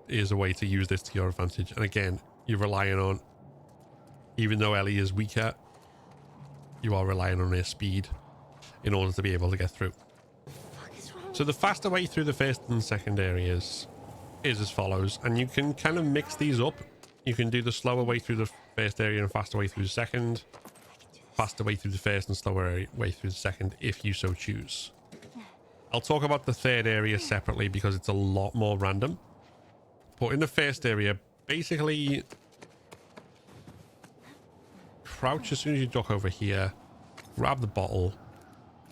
is a way to use this to your advantage. And again, you're relying on, even though Ellie is weaker, you are relying on her speed in order to be able to get through. So the faster way through the first and second areas is as follows, and you can kind of mix these up. You can do the slower way through the first area and faster way through the second, faster way through the first and slower way through the second if you so choose. I'll talk about the third area separately because it's a lot more random. But in the first area, basically crouch as soon as you duck over here, grab the bottle,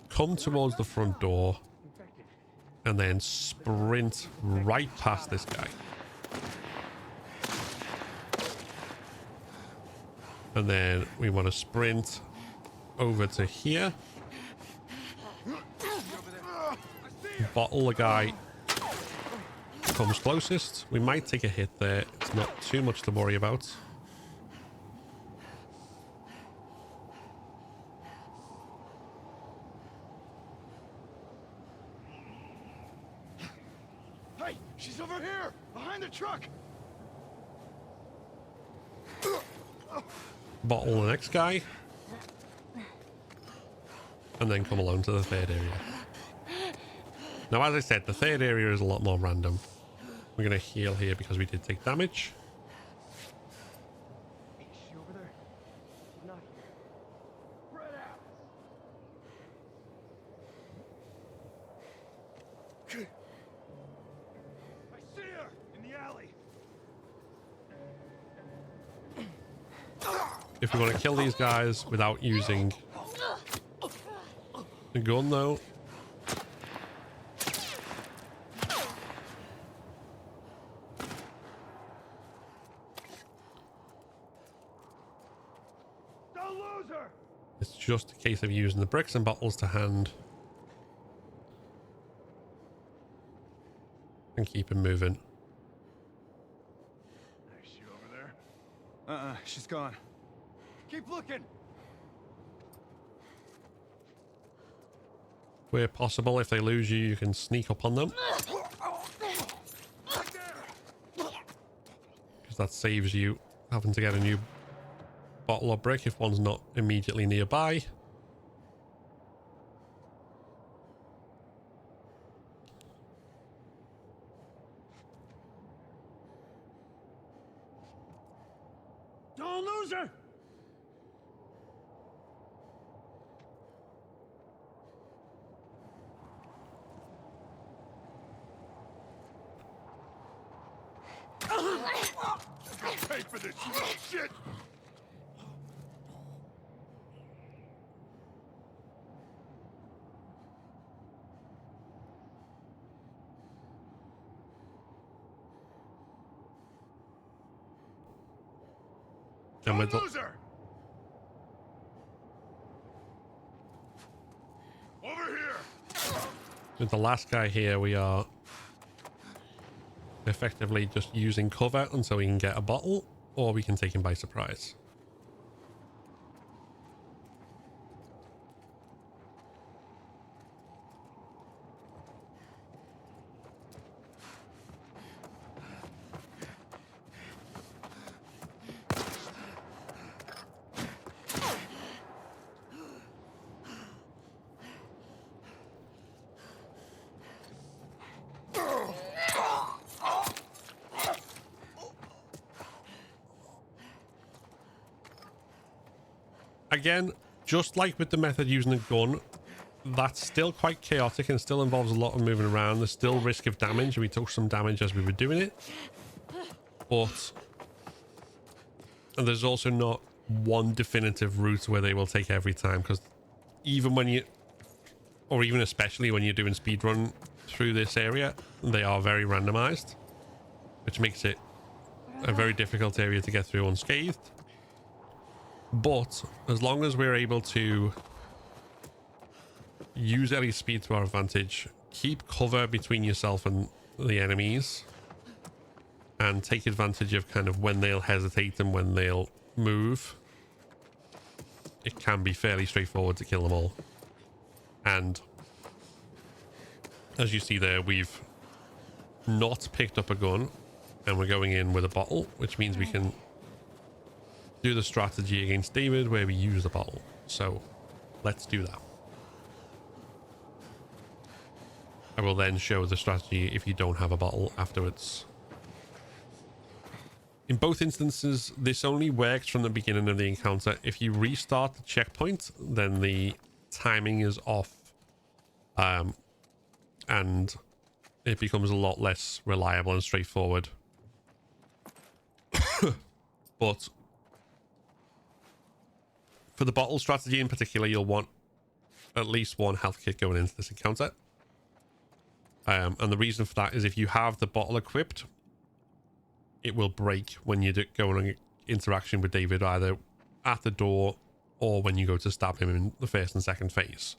come towards the front door, and then sprint right past this guy. And then we want to sprint over to here, bottle the guy comes closest. We might take a hit there. It's not too much to worry about. Hey, she's over here, behind the truck. Bottle the next guy. And then come along to the third area. Now, as I said, the third area is a lot more random. We're going to heal here because we did take damage. Is she over there? Not here. Spread out. I see her in the alley. If we want to kill these guys without using the gun, though, Don't lose her! it's just a case of using the bricks and bottles to hand and keep him moving. Is she over there? She's gone. Keep looking! Where possible, if they lose you, you can sneak up on them, because that saves you having to get a new bottle or brick if one's not immediately nearby. Don't lose her! Pay for this shit! And with the, Loser! Over here! with the last guy here, we are effectively just using cover until we can get a bottle, or we can take him by surprise. Again, just like with the method using a gun, that's still quite chaotic and still involves a lot of moving around. There's still risk of damage. We took some damage as we were doing it, but there's also not one definitive route where they will take every time, because even when you, or even especially when you're doing speedrun through this area, they are very randomized, which makes it a very difficult area to get through unscathed. But as long as we're able to use Ellie's speed to our advantage, keep cover between yourself and the enemies, and take advantage of kind of when they'll hesitate and when they'll move, it can be fairly straightforward to kill them all. And as you see there, we've not picked up a gun and we're going in with a bottle, which means we can do the strategy against David where we use the bottle. So let's do that. I will then show the strategy if you don't have a bottle afterwards. In both instances, this only works from the beginning of the encounter. If you restart the checkpoint, then the timing is off, and it becomes a lot less reliable and straightforward. But for the bottle strategy in particular, you'll want at least one health kit going into this encounter. And the reason for that is if you have the bottle equipped, it will break when you go on interaction with David, either at the door or when you go to stab him in the first and second phase.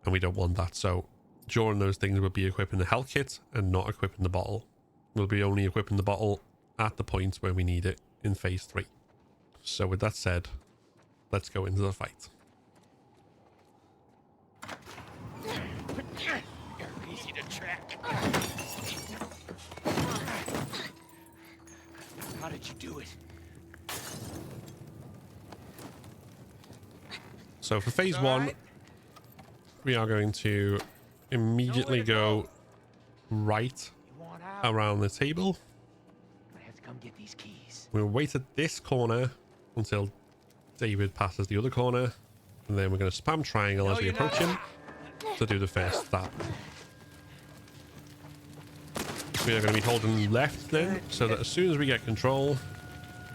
And we don't want that. So during those things, we'll be equipping the health kit and not equipping the bottle. We'll be only equipping the bottle at the point where we need it in phase 3. So with that said, let's go into the fight. You're easy to track. How did you do it? So for phase 1, we are going to immediately go right You want out? around the table. I have to come get these keys. We'll wait at this corner until David passes the other corner, and then we're going to spam triangle as we approach him to do the first stab. We are going to be holding left then, so that as soon as we get control,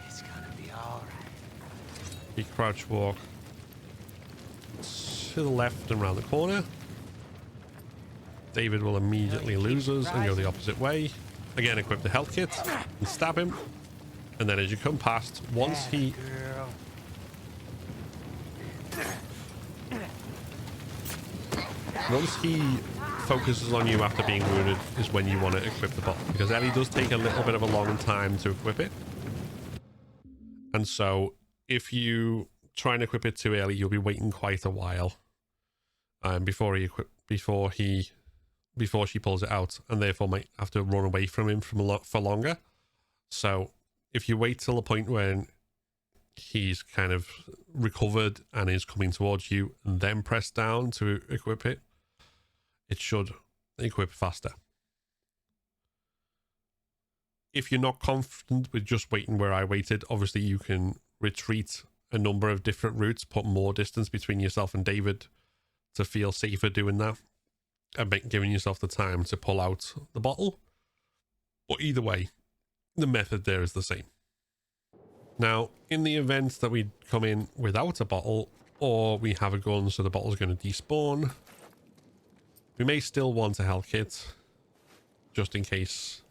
It's gonna be all right. crouch walk to the left and around the corner. David will immediately lose us and go the opposite way. Again, equip the health kit and stab him. And then as you come past, once he focuses on you after being wounded is when you want to equip the bottle, because Ellie does take a little bit of a long time to equip it. And so if you try and equip it too early, you'll be waiting quite a while before she pulls it out, and therefore might have to run away from him for longer. So if you wait till the point when he's kind of recovered and is coming towards you and then press down to equip it, it should equip faster. If you're not confident with just waiting where I waited, obviously you can retreat a number of different routes, put more distance between yourself and David to feel safer doing that, and giving yourself the time to pull out the bottle. But either way, the method there is the same. Now, in the event that we come in without a bottle, or we have a gun so the bottle's going to despawn, we may still want a health kit, just in case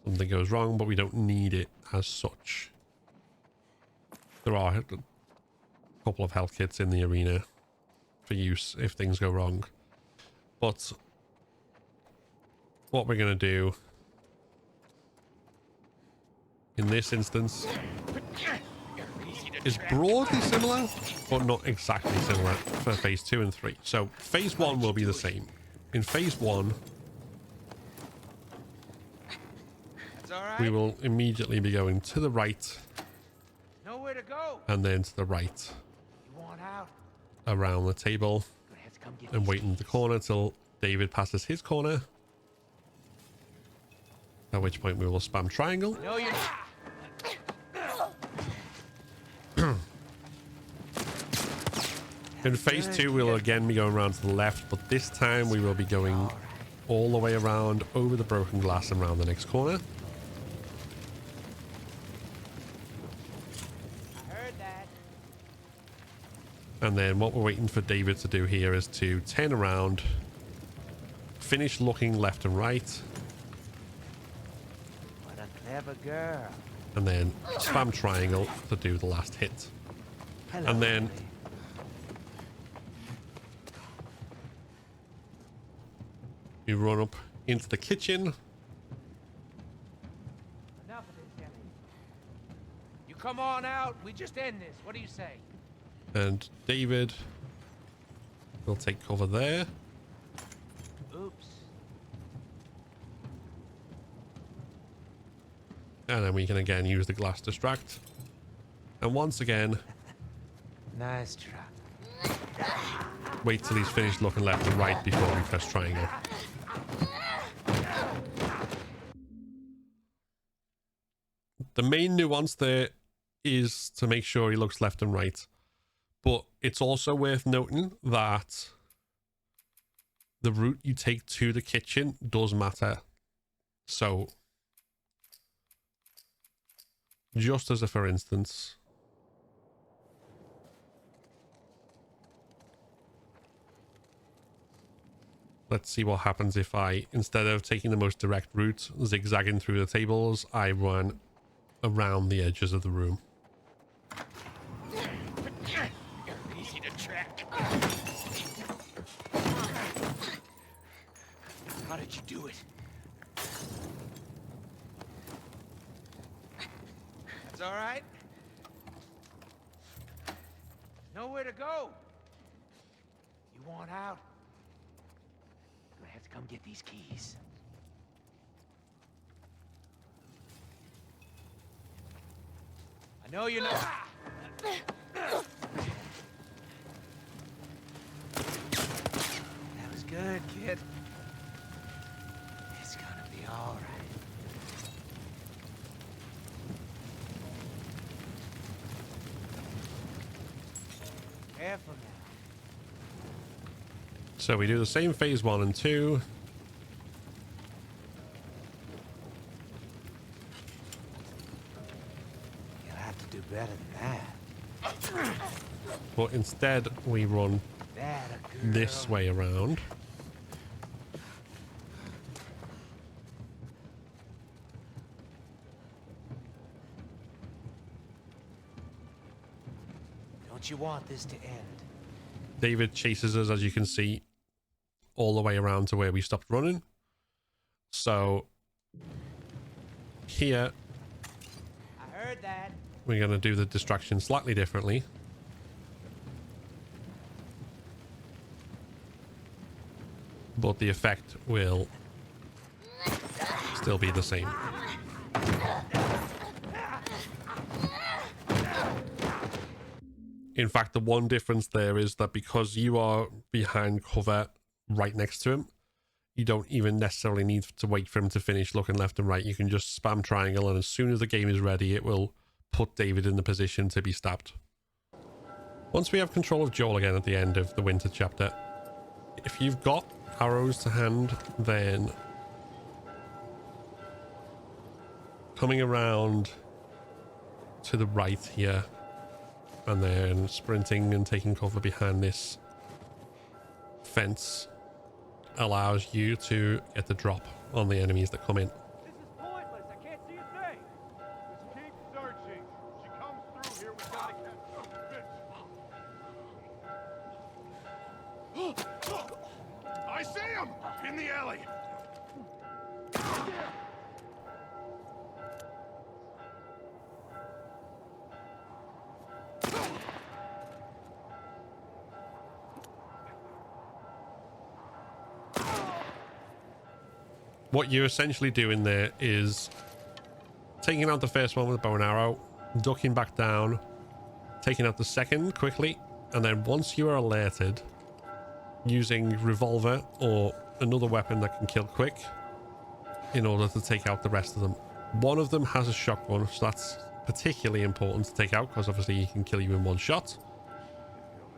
something goes wrong, but we don't need it as such. There are a couple of health kits in the arena for use if things go wrong. But what we're going to do in this instance is broadly similar, but not exactly similar for phase 2 and 3. So phase 1 will be the same. In phase 1, we will immediately be going to the right, Nowhere to go. and then to the right You want out? around the table, Gonna have to come get and these wait in the corner till David passes his corner, at which point we will spam triangle. No, you're not. In phase 2, we'll again be going around to the left, but this time we will be going all the way around over the broken glass and around the next corner. I heard that. And then what we're waiting for David to do here is to turn around, finish looking left and right, What a clever girl. and then spam triangle to do the last hit. Hello, And then Ellie. you run up into the kitchen, Enough of this, Ellie. You come on out. We just end this. What do you say? and David will take cover there. Oops. And then we can again use the glass distract. And once again, Nice try. wait till he's finished looking left and right before we press triangle. The main nuance there is to make sure he looks left and right. But it's also worth noting that the route you take to the kitchen does matter. So, just as a for instance, let's see what happens if I, instead of taking the most direct route, zigzagging through the tables, I run around the edges of the room. Easy to track. How did you do it? That's all right. Nowhere to go. You want out? Gonna have to come get these keys. I know you're not. That was good, kid. It's gonna be all right. Careful now. So we do the same phase 1 and 2. You'll have to do better than that. But instead we run That a girl. this way around. Don't you want this to end? David chases us, as you can see, all the way around to where we stopped running. So here I heard that. we're going to do the distraction slightly differently. But the effect will still be the same. In fact, the one difference there is that because you are behind cover right next to him, you don't even necessarily need to wait for him to finish looking left and right. You can just spam triangle, and as soon as the game is ready, it will put David in the position to be stabbed. Once we have control of Joel again at the end of the winter chapter, if you've got arrows to hand, then coming around to the right here and then sprinting and taking cover behind this fence allows you to get the drop on the enemies that come in. This is pointless. I can't see a thing. Just keep searching. She comes through here. We gotta catch her. I see him in the alley. What you're essentially doing there is taking out the first one with a bow and arrow, ducking back down, taking out the second quickly, and then once you are alerted, using revolver or another weapon that can kill quick in order to take out the rest of them. One of them has a shotgun, so that's particularly important to take out because obviously he can kill you in one shot.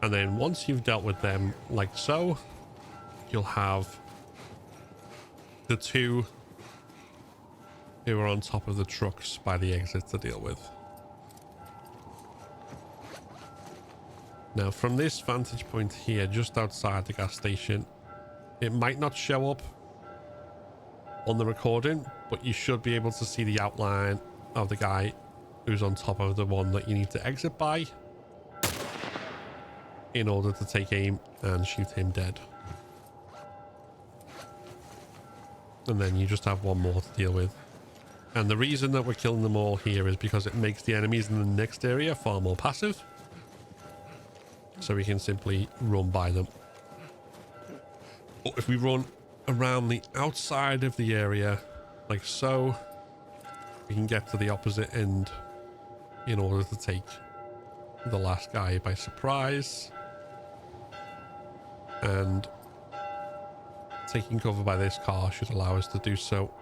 And then once you've dealt with them like so, you'll have the two who are on top of the trucks by the exit to deal with. Now from this vantage point here, just outside the gas station, it might not show up on the recording, but you should be able to see the outline of the guy who's on top of the one that you need to exit by in order to take aim and shoot him dead. And then you just have one more to deal with. And the reason that we're killing them all here is because it makes the enemies in the next area far more passive. So we can simply run by them. But if we run around the outside of the area, like so, we can get to the opposite end in order to take the last guy by surprise. And taking cover by this car should allow us to do so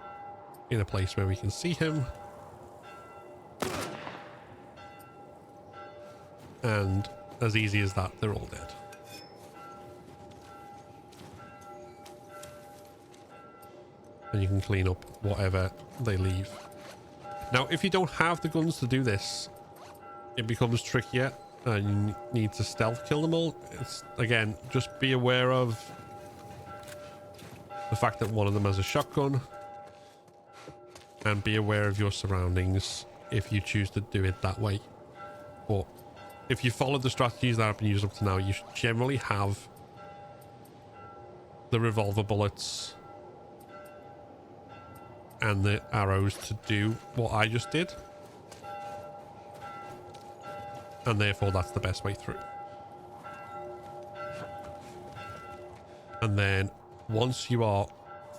in a place where we can see him. And as easy as that, they're all dead. And you can clean up whatever they leave. Now, if you don't have the guns to do this, it becomes trickier and you need to stealth kill them all. It's, again, just be aware of the fact that one of them has a shotgun, and be aware of your surroundings if you choose to do it that way. But if you follow the strategies that have been used up to now, you should generally have the revolver bullets and the arrows to do what I just did, and therefore that's the best way through. And then once you are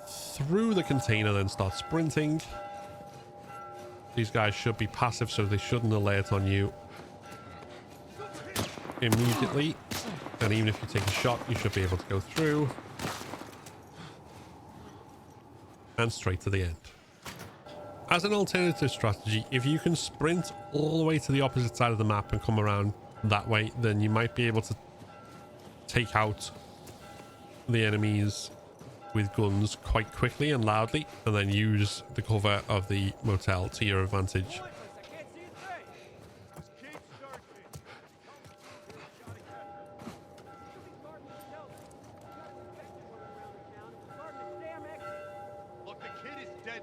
through the container, then start sprinting. These guys should be passive, so they shouldn't alert on you immediately. And even if you take a shot, you should be able to go through and straight to the end. As an alternative strategy, if you can sprint all the way to the opposite side of the map and come around that way, then you might be able to take out the enemies with guns quite quickly and loudly, and then use the cover of the motel to your advantage. Pointless. I can't see a thing. Just keep searching.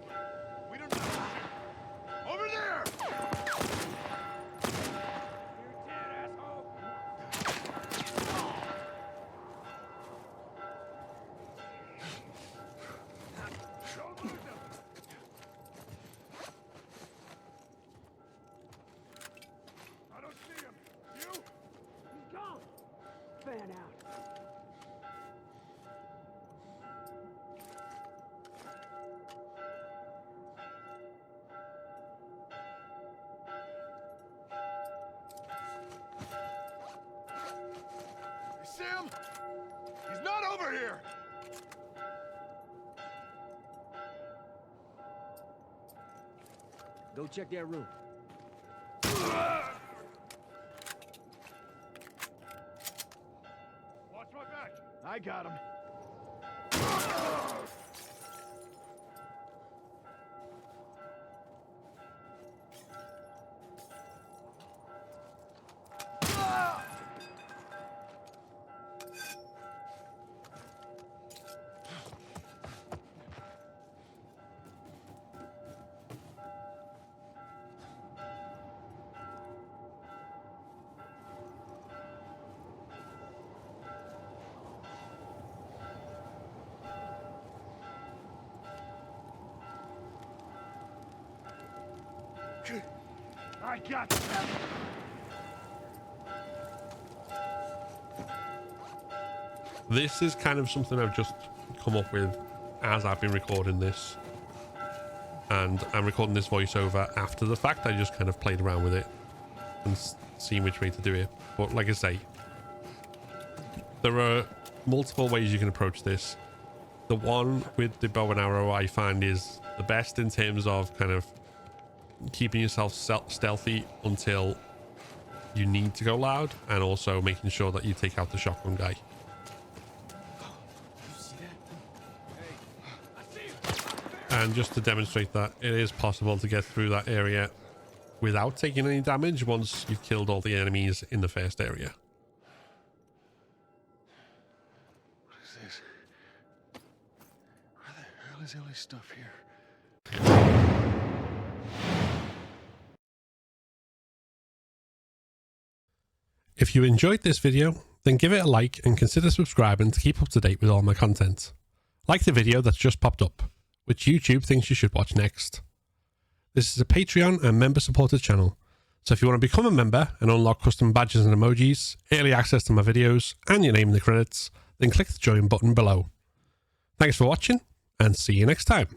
quietly. We don't have to shoot. Over there! You're dead, asshole! Don't lose him! I don't see him. You? He's gone! Fan out. You see him? He's not over here! Go check that room. Watch my back. I got him. I got you. This is kind of something I've just come up with as I've been recording this. And I'm recording this voiceover after the fact. I just kind of played around with it and seen which way to do it. But like I say, there are multiple ways you can approach this. The one with the bow and arrow I find is the best in terms of kind of keeping yourself stealthy until you need to go loud, and also making sure that you take out the shotgun guy. And just to demonstrate that it is possible to get through that area without taking any damage once you've killed all the enemies in the first area. What is this? Where the hell is Ellie's stuff here? If you enjoyed this video, then give it a like and consider subscribing to keep up to date with all my content. Like the video that's just popped up, which YouTube thinks you should watch next. This is a Patreon and member supported channel, so if you want to become a member and unlock custom badges and emojis, early access to my videos, and your name in the credits, then click the join button below. Thanks for watching, and see you next time.